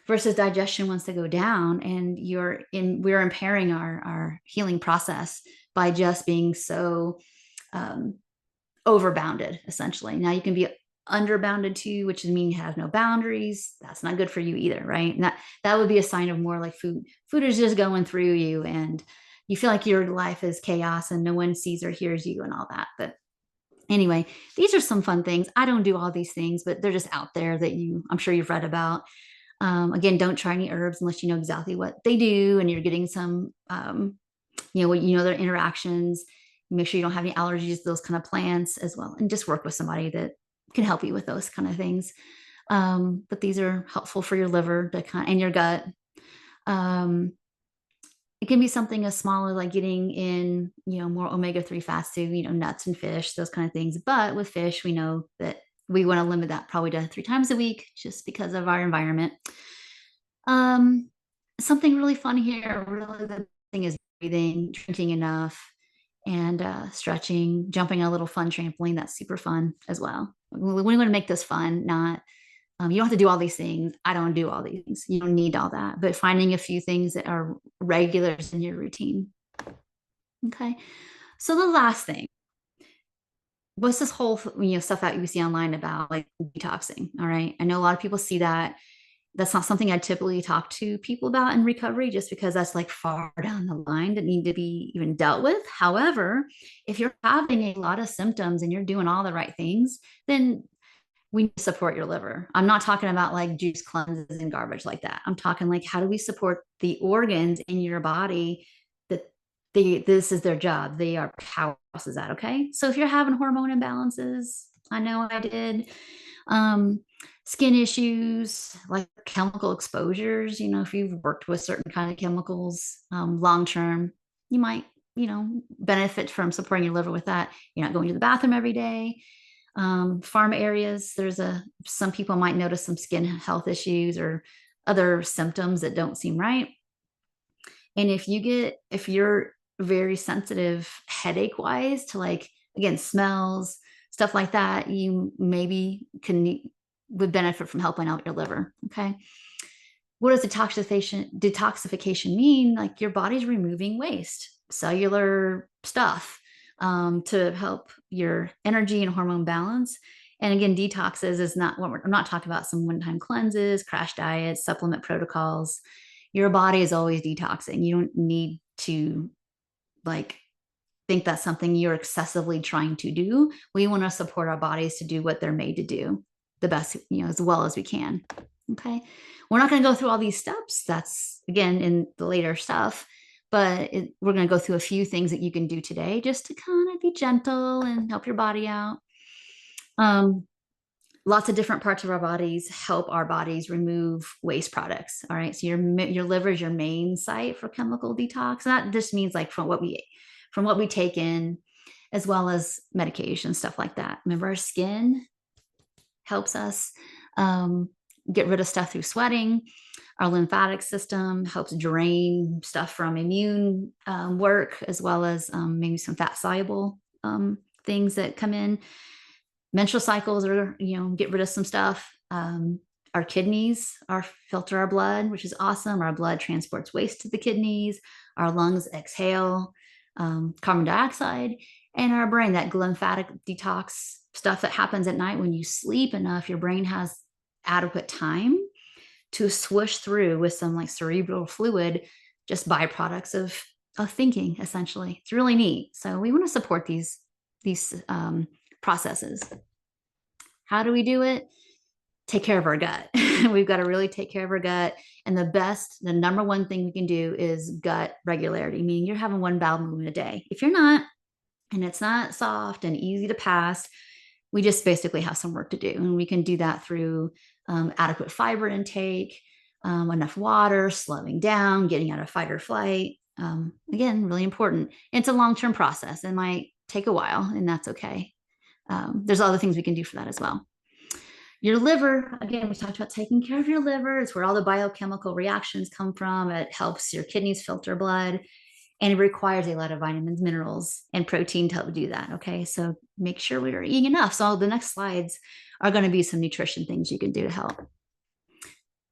versus digestion wants to go down, and we're impairing our healing process by just being so overbounded, essentially. Now you can be underbounded too, which means you have no boundaries. That's not good for you either, right? And that would be a sign of more like food is just going through you, and you feel like your life is chaos and no one sees or hears you and all that. But anyway, these are some fun things. I don't do all these things, but they're just out there that I'm sure you've read about. Again, don't try any herbs unless you know exactly what they do and you're getting some, their interactions. Make sure you don't have any allergies to those kind of plants as well, and just work with somebody that can help you with those kind of things. But these are helpful for your liver and your gut. It can be something as small as like getting in, more omega-3 fats too, nuts and fish, those kind of things. But with fish, we know that we want to limit that probably to 3 times a week just because of our environment. Something really fun here, really the thing is breathing, drinking enough, and stretching, jumping on a little fun trampoline. That's super fun as well. We want to make this fun, not you don't have to do all these things. I don't do all these things. You don't need all that, but finding a few things that are regulars in your routine. Okay. So the last thing, what's this whole stuff that you see online about like detoxing? All right. I know a lot of people see that. That's not something I typically talk to people about in recovery, just because that's like far down the line that need to be even dealt with. However, if you're having a lot of symptoms and you're doing all the right things, then we need to support your liver. I'm not talking about like juice cleanses and garbage like that. I'm talking like, how do we support the organs in your body that this is their job. They are powerhouses at, okay? So if you're having hormone imbalances, I know I did, skin issues, like chemical exposures, if you've worked with certain kind of chemicals long term, you might, benefit from supporting your liver with that. You're not going to the bathroom every day. Farm areas, some people might notice some skin health issues or other symptoms that don't seem right. And if you're very sensitive headache wise to like, again, smells, stuff like that, you maybe would benefit from helping out your liver. Okay. What does detoxification mean? Like your body's removing waste, cellular stuff, to help your energy and hormone balance. And again, detoxes is not what I'm not talking about some one-time cleanses, crash diets, supplement protocols. Your body is always detoxing. You don't need to like think that's something you're excessively trying to do. We want to support our bodies to do what they're made to do the best, as well as we can. Okay. We're not going to go through all these steps. That's again in the later stuff, but we're going to go through a few things that you can do today just to kind of be gentle and help your body out. Lots of different parts of our bodies help our bodies remove waste products. All right. So your liver is your main site for chemical detox. And that just means like from what we take in, as well as medication, stuff like that. Remember, our skin helps us get rid of stuff through sweating. Our lymphatic system helps drain stuff from immune work, as well as maybe some fat soluble things that come in. Menstrual cycles are, get rid of some stuff. Our kidneys filter our blood, which is awesome. Our blood transports waste to the kidneys. Our lungs exhale carbon dioxide, and our brain, that lymphatic detox stuff that happens at night when you sleep enough, your brain has adequate time to swoosh through with some like cerebral fluid, just byproducts of thinking. Essentially, it's really neat. So we want to support these processes. How do we do it? Take care of our gut. We've got to really take care of our gut. And the number one thing we can do is gut regularity, meaning you're having one bowel movement a day. If you're not, and it's not soft and easy to pass, we just basically have some work to do. And we can do that through adequate fiber intake, enough water, slowing down, getting out of fight or flight. Again, really important. It's a long-term process. It might take a while, and that's okay. There's other things we can do for that as well. Your liver, again, we talked about taking care of your liver. It's where all the biochemical reactions come from. It helps your kidneys filter blood, and it requires a lot of vitamins, minerals, and protein to help do that. Okay, so make sure we're eating enough. So the next slides are going to be some nutrition things you can do to help.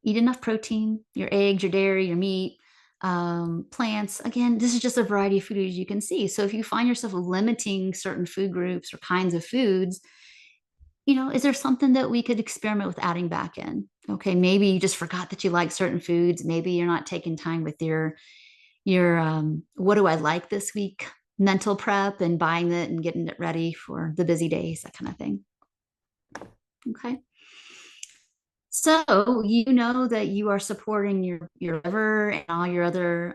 Eat enough protein, your eggs, your dairy, your meat, plants. Again, this is just a variety of foods you can see. So if you find yourself limiting certain food groups or kinds of foods, is there something that we could experiment with adding back in? Okay, maybe you just forgot that you like certain foods. Maybe you're not taking time with your what do I like this week mental prep and buying it and getting it ready for the busy days, that kind of thing. Okay. So you know that you are supporting your liver and all your other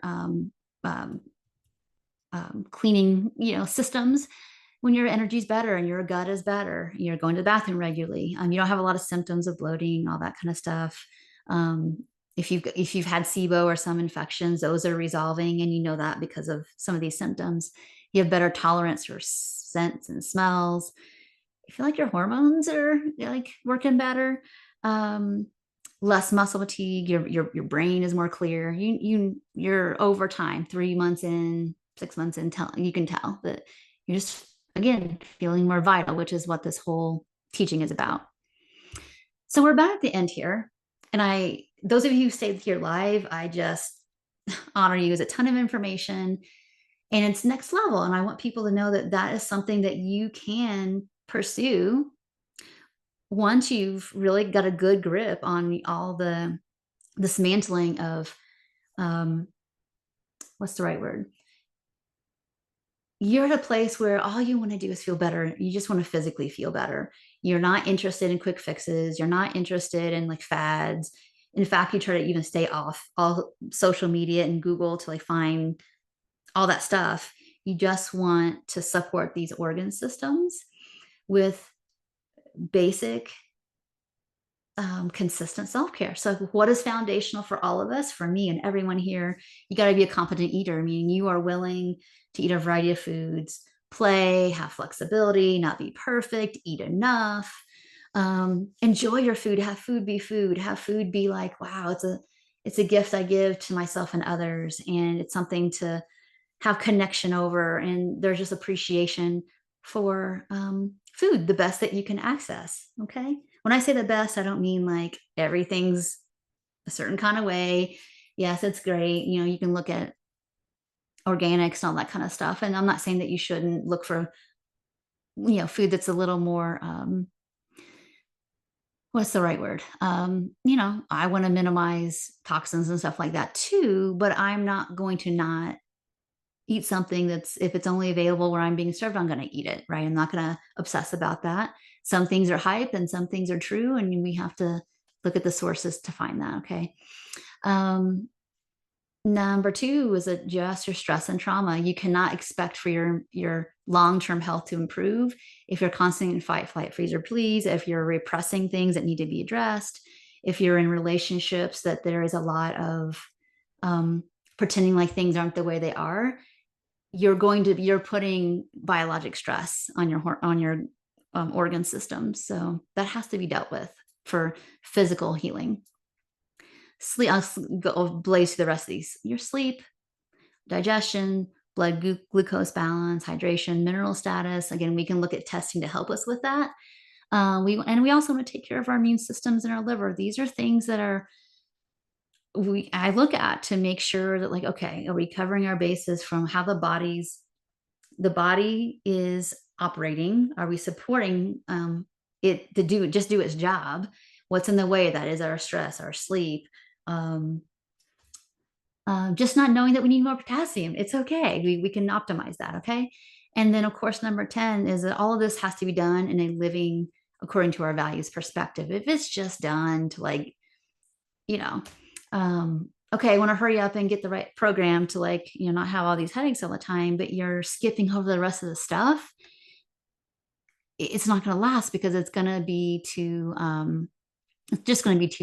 cleaning systems when your energy is better and your gut is better. You're going to the bathroom regularly. You don't have a lot of symptoms of bloating, all that kind of stuff. If you've had SIBO or some infections, those are resolving, and you know that because of some of these symptoms. You have better tolerance for scents and smells. You feel like your hormones are like working better. Less muscle fatigue. Your brain is more clear. You're over time, 3 months in, 6 months in, you can tell that you're just, again, feeling more vital, which is what this whole teaching is about. So we're about at the end here. And those of you who stayed here live, I just honor you. As a ton of information, and it's next level. And I want people to know that that is something that you can pursue once you've really got a good grip on all the dismantling of, what's the right word? You're at a place where all you want to do is feel better. You just want to physically feel better. You're not interested in quick fixes. You're not interested in like fads. In fact, you try to even stay off all social media and Google to like find all that stuff. You just want to support these organ systems with basic, consistent self-care. So what is foundational for all of us, for me and everyone here? You got to be a competent eater, meaning you are willing to eat a variety of foods, play, have flexibility, not be perfect, eat enough, enjoy your food, have food be like, wow, it's a gift I give to myself and others, and it's something to have connection over, and there's just appreciation for food, the best that you can access. Okay, when I say the best, I don't mean like everything's a certain kind of way. Yes, it's great, you can look at organics and all that kind of stuff, and I'm not saying that you shouldn't look for food that's a little more what's the right word? I want to minimize toxins and stuff like that too, but I'm not going to not eat something that's, if it's only available where I'm being served, I'm going to eat it, right? I'm not going to obsess about that. Some things are hype and some things are true, and we have to look at the sources to find that. Okay. Number 2 is adjust your stress and trauma. You cannot expect for your long-term health to improve if you're constantly in fight, flight, freeze, or freeze, if you're repressing things that need to be addressed, if you're in relationships that there is a lot of pretending like things aren't the way they are. You're putting biologic stress on your organ system. So that has to be dealt with for physical healing. Sleep, I'll blaze through the rest of these. Your sleep, digestion, blood glucose balance, hydration, mineral status. Again, we can look at testing to help us with that. We also want to take care of our immune systems and our liver. These are things that I look at to make sure that, like, okay, are we covering our bases from how the body is operating? Are we supporting it to do its job? What's in the way? That is our stress, our sleep, um, just not knowing that we need more potassium. It's okay. We can optimize that. Okay. And then, of course, number 10 is that all of this has to be done in a living according to our values perspective. If it's just done to, like, you know, okay, I want to hurry up and get the right program to, like, not have all these headaches all the time, but you're skipping over the rest of the stuff, it's not going to last because it's just going to be too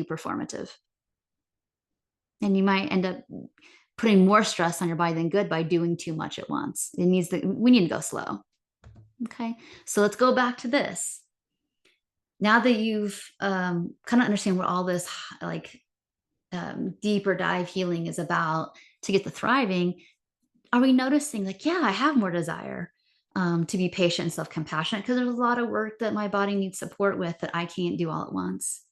performative. And you might end up putting more stress on your body than good by doing too much at once. We need to go slow. Okay. So let's go back to this. Now that you've kind of understand what all this, like, deeper dive healing is about to get the thriving, are we noticing, like, yeah, I have more desire to be patient and self-compassionate because there's a lot of work that my body needs support with that I can't do all at once.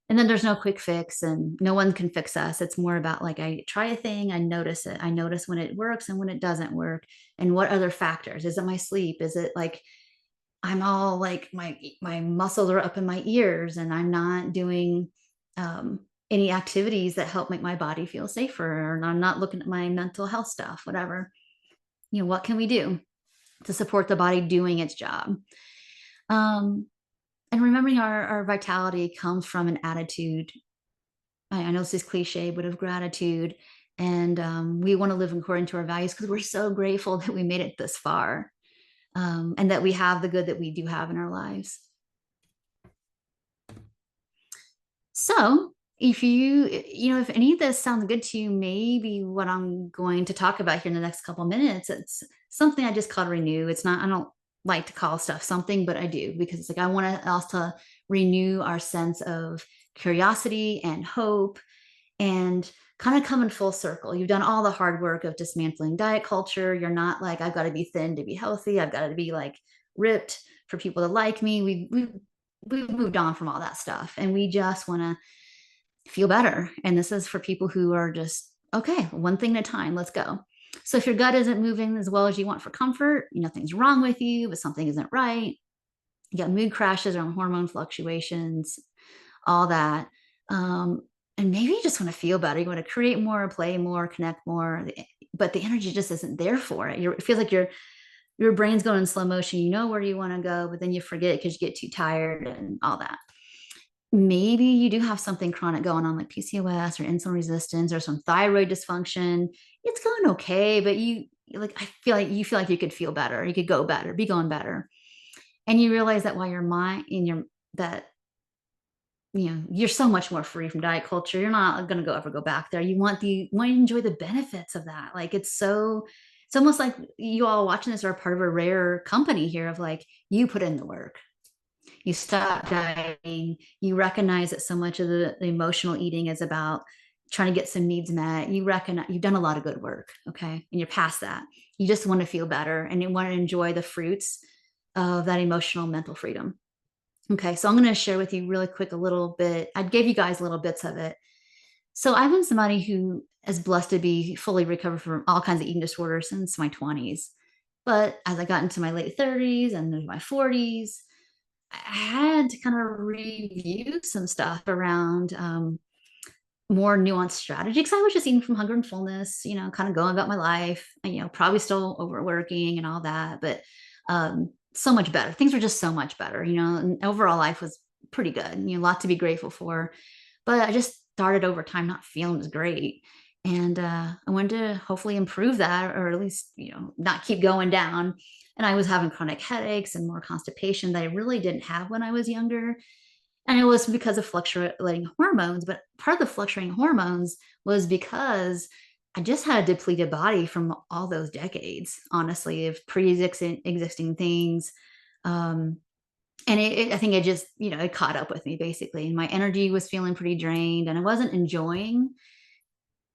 And then there's no quick fix and no one can fix us. It's more about, like, I try a thing, I notice it. I notice when it works and when it doesn't work. And what other factors? Is it my sleep? Is it, like, I'm all, like, my muscles are up in my ears and I'm not doing um, any activities that help make my body feel safer, and I'm not looking at my mental health stuff, whatever. What can we do to support the body doing its job? Um, and remembering our vitality comes from an attitude. I know this is cliche, but of gratitude. And we want to live according to our values because we're so grateful that we made it this far, and that we have the good that we do have in our lives. So, if any of this sounds good to you, maybe what I'm going to talk about here in the next couple of minutes, it's something I just called renew. It's not, I don't like to call stuff something, but I do because it's like I want us to renew our sense of curiosity and hope and kind of come in full circle. You've done all the hard work of dismantling diet culture. You're not like, I've got to be thin to be healthy. I've got to be, like, ripped for people to like me. We've moved on from all that stuff and we just want to feel better. And this is for people who are just, okay, one thing at a time, let's go. So if your gut isn't moving as well as you want for comfort, nothing's wrong with you, but something isn't right. You got mood crashes or hormone fluctuations, all that. And maybe you just want to feel better. You want to create more, play more, connect more, but the energy just isn't there for it. It feels like your brain's going in slow motion. You know where you want to go, but then you forget because you get too tired and all that. Maybe you do have something chronic going on, like PCOS or insulin resistance or some thyroid dysfunction. It's going okay, but I feel like you could feel better. You could go better, be going better. And you realize that while your mind in your that you're so much more free from diet culture. You're not going to ever go back there. You want to enjoy the benefits of that. Like, it's almost like you all watching this are part of a rare company here of, like, you put in the work. You stop dieting. You recognize that so much of the emotional eating is about trying to get some needs met. You recognize you've done a lot of good work. Okay. And you're past that. You just want to feel better and you want to enjoy the fruits of that emotional mental freedom. Okay, so I'm going to share with you really quick a little bit. I gave you guys little bits of it. So I've been somebody who is blessed to be fully recovered from all kinds of eating disorders since my 20s. But as I got into my late 30s and into my 40s, I had to kind of review some stuff around more nuanced strategy because I was just eating from hunger and fullness, kind of going about my life, and, probably still overworking and all that. But so much better. Things were just so much better, and overall life was pretty good. A lot to be grateful for. But I just started over time not feeling as great. And I wanted to hopefully improve that, or at least, not keep going down. And I was having chronic headaches and more constipation that I really didn't have when I was younger. And it was because of fluctuating hormones. But part of the fluctuating hormones was because I just had a depleted body from all those decades, honestly, of pre-existing things. And I think it just, it caught up with me basically. And my energy was feeling pretty drained and I wasn't enjoying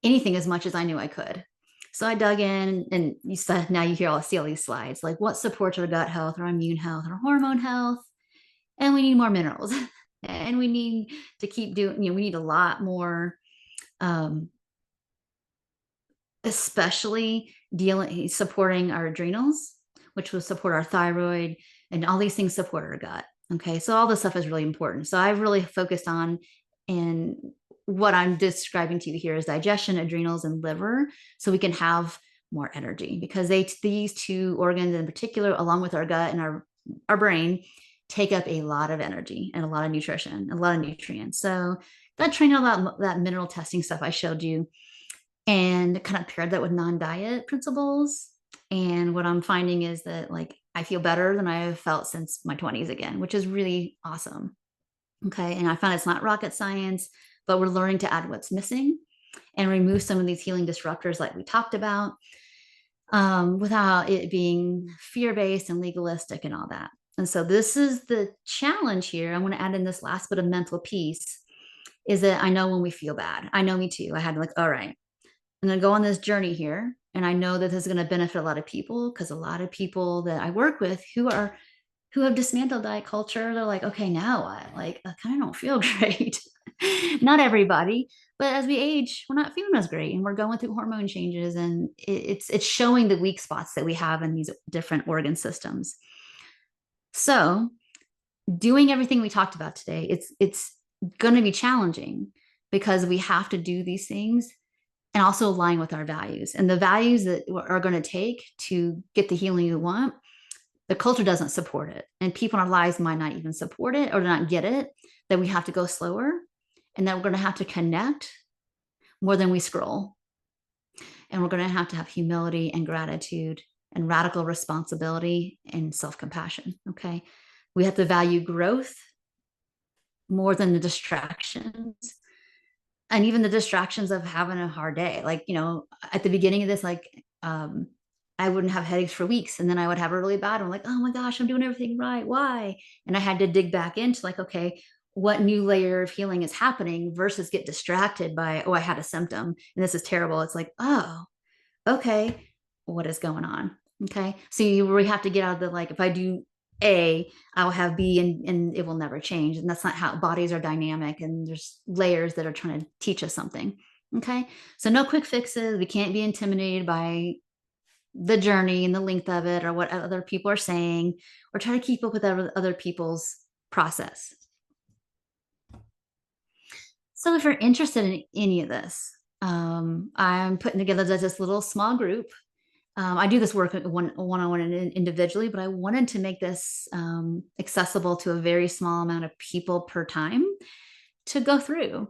anything as much as I knew I could. So I dug in and now you see all these slides, like what supports our gut health, our immune health, our hormone health. and we need more minerals. And we need to keep doing, we need a lot more, um, especially dealing supporting our adrenals, which will support our thyroid, and all these things support our gut. Okay, so all this stuff is really important. So I've really focused on, and what I'm describing to you here is digestion, adrenals, and liver, so we can have more energy, because these two organs in particular, along with our gut and our brain, take up a lot of energy and a lot of nutrition, a lot of nutrients. So that training, all that mineral testing stuff I showed you, and kind of paired that with non-diet principles. And what I'm finding is that, like, I feel better than I have felt since my 20s again, which is really awesome. Okay. And I found it's not rocket science, but we're learning to add what's missing and remove some of these healing disruptors, like we talked about, without it being fear based and legalistic and all that. And so, this is the challenge here. I want to add in this last bit of mental piece, is that I know when we feel bad. I know, me too. I had, like, all right, I'm going to go on this journey here. And I know that this is going to benefit a lot of people, because a lot of people that I work with who have dismantled diet culture, they're like, okay, now what? Like, I kind of don't feel great. Not everybody, but as we age, we're not feeling as great, and we're going through hormone changes, and it's showing the weak spots that we have in these different organ systems. So, doing everything we talked about today, it's going to be challenging, because we have to do these things and also align with our values, and the values that are going to take to get the healing you want. The culture doesn't support it, and people in our lives might not even support it or not get it, that we have to go slower, and that we're going to have to connect more than we scroll, and we're going to have humility and gratitude and radical responsibility and self-compassion. Okay, we have to value growth more than the distractions, and even the distractions of having a hard day. Like, at the beginning of this, like, I wouldn't have headaches for weeks, and then I would have a really bad one. Like, oh my gosh, I'm doing everything right. Why? And I had to dig back into, like, okay, what new layer of healing is happening, versus get distracted by, oh, I had a symptom and this is terrible. It's like, oh, okay, what is going on? Okay. So you really have to get out of the, like, if I do A, I'll have B, and it will never change. And that's not how bodies are dynamic. And there's layers that are trying to teach us something. Okay. So no quick fixes. We can't be intimidated by the journey and the length of it, or what other people are saying, or try to keep up with other people's process. So if you're interested in any of this, I'm putting together this little small group. I do this work one-on-one and individually, but I wanted to make this accessible to a very small amount of people per time, to go through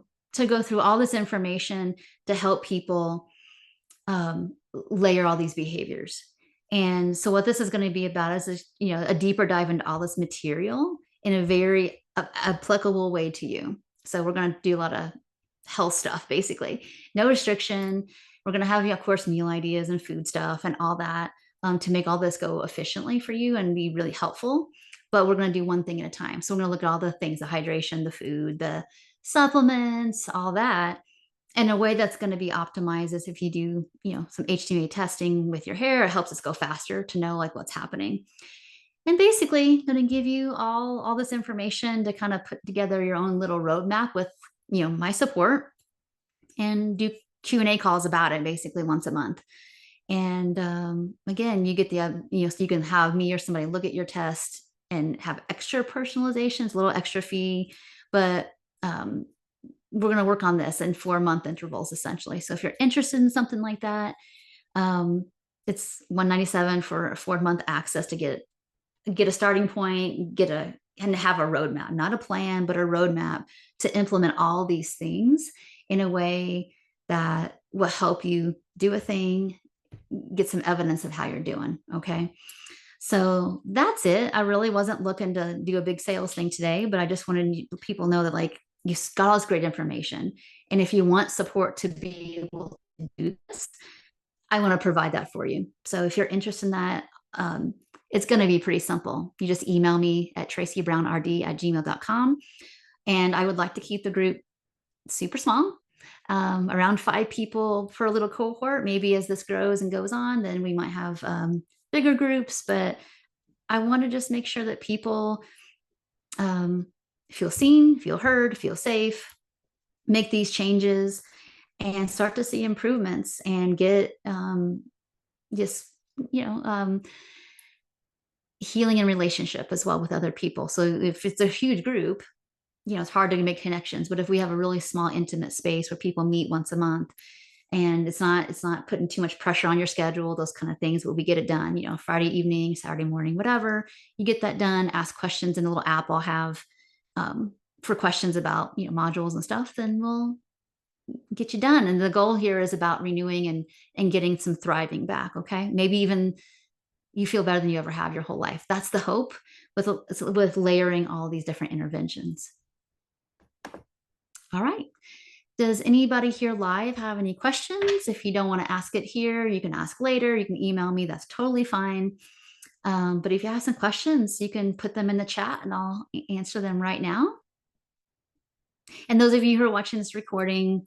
all this information, to help people layer all these behaviors. And so what this is going to be about is, a deeper dive into all this material in a very applicable way to you. So we're going to do a lot of health stuff, basically. No restriction. We're going to have, of course, meal ideas and food stuff and all that, to make all this go efficiently for you and be really helpful. But we're going to do one thing at a time. So we're going to look at all the things: the hydration, the food, the supplements, all that, in a way that's going to be optimized. As if you do, some HTMA testing with your hair, it helps us go faster to know, like, what's happening. And basically going to give you all this information to kind of put together your own little roadmap with, my support, and do Q&A calls about it basically once a month. And again, you get so you can have me or somebody look at your test and have extra personalizations, a little extra fee. But we're going to work on this in 4-month intervals, essentially. So if you're interested in something like that, it's $197 for a 4-month access, to get a starting point, and have a roadmap, not a plan, but a roadmap to implement all these things in a way that will help you do a thing, get some evidence of how you're doing. Okay. So that's it. I really wasn't looking to do a big sales thing today, but I just wanted people to know that, like, you got all this great information. And if you want support to be able to do this, I want to provide that for you. So if you're interested in that, it's going to be pretty simple. You just email me at tracybrownrd@gmail.com. And I would like to keep the group super small, around 5 people per little cohort. Maybe as this grows and goes on, then we might have bigger groups. But I want to just make sure that people um, feel seen, feel heard, feel safe, make these changes and start to see improvements and get just, you know, healing in relationship as well with other people. So if it's a huge group, it's hard to make connections. But if we have a really small, intimate space where people meet once a month, and it's not putting too much pressure on your schedule, those kind of things, but we get it done, Friday evening, Saturday morning, whatever, you get that done, ask questions in the little app I'll have for questions about, modules and stuff, then we'll get you done. And the goal here is about renewing and getting some thriving back. Okay. Maybe even you feel better than you ever have your whole life. That's the hope with layering all these different interventions. All right. Does anybody here live have any questions? If you don't want to ask it here, you can ask later. You can email me. That's totally fine. But if you have some questions, you can put them in the chat and I'll answer them right now. And those of you who are watching this recording,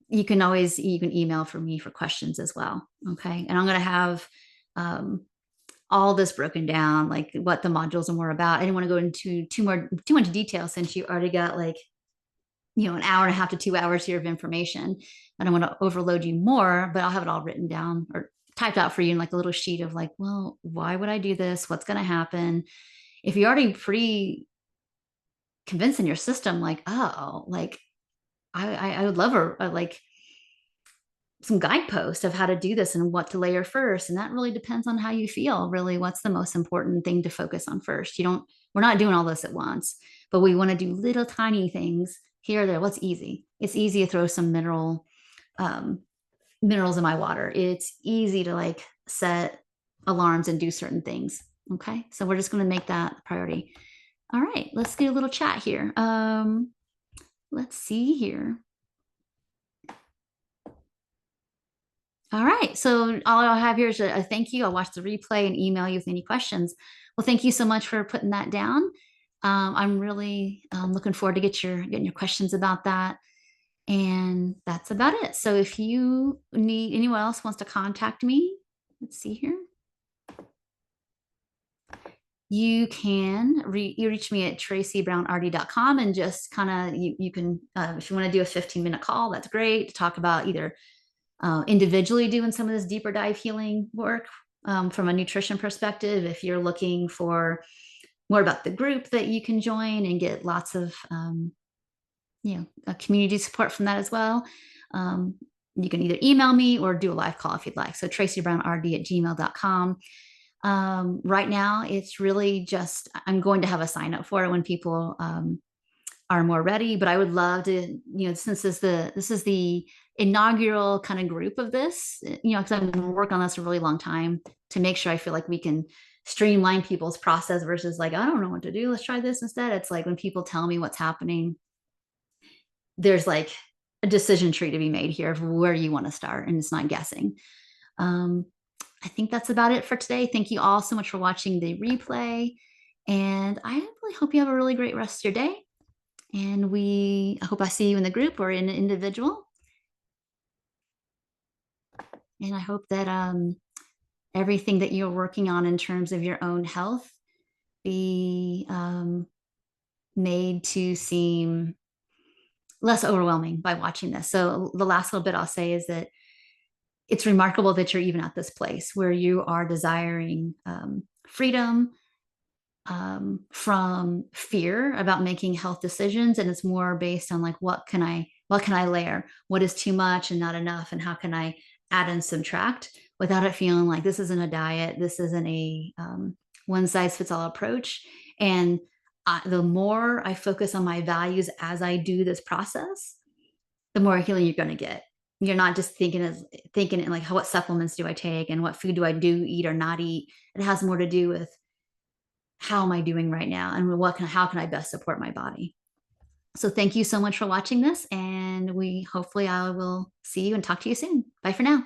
you can email for me for questions as well. Okay. And I'm going to have all this broken down, like what the modules are more about. I didn't want to go into too much detail since you already got like, an hour and a half to 2 hours here of information. I don't want to overload you more, but I'll have it all written down or typed out for you in like a little sheet of like, well, why would I do this? What's going to happen? If you're already pretty convinced in your system, like, oh, like I would love like some guideposts of how to do this and what to layer first. And that really depends on how you feel. Really, what's the most important thing to focus on first? We're not doing all this at once, but we want to do little tiny things here or there. What's easy? It's easy to throw some minerals in my water. It's easy to like set alarms and do certain things. Okay. So we're just going to make that a priority. All right. Let's get a little chat here. Let's see here. All right. So all I'll have here is a thank you. I'll watch the replay and email you with any questions. Well, thank you so much for putting that down. I'm really looking forward to getting your questions about that. And that's about it. So if you need anyone else wants to contact me, let's see here. You can reach me at tracybrownrd.com and just kind of you can if you want to do a 15-minute call, that's great, to talk about either individually doing some of this deeper dive healing work from a nutrition perspective. If you're looking for more about the group that you can join and get lots of community support from that as well, you can either email me or do a live call if you'd like. So tracybrownrd@gmail.com. Right now, it's really just, I'm going to have a sign up for it when people are more ready, but I would love to, since this is the inaugural kind of group of this, because I've been working on this a really long time to make sure I feel like we can streamline people's process versus like, I don't know what to do, let's try this instead. It's like when people tell me what's happening, there's like a decision tree to be made here of where you want to start, and it's not guessing. I think that's about it for today. Thank you all so much for watching the replay, and I really hope you have a really great rest of your day. And I hope I see you in the group or in an individual. And I hope that everything that you're working on in terms of your own health be made to seem less overwhelming by watching this. So the last little bit I'll say is that it's remarkable that you're even at this place where you are desiring freedom from fear about making health decisions. And it's more based on like, what can I layer? What is too much and not enough? And how can I add and subtract without it feeling like this isn't a diet? This isn't a one size fits all approach. And the more I focus on my values as I do this process, the more healing you're going to get. You're not just thinking in like, what supplements do I take and what food do I eat or not eat? It has more to do with how am I doing right now and how can I best support my body? So thank you so much for watching this, and hopefully I will see you and talk to you soon. Bye for now.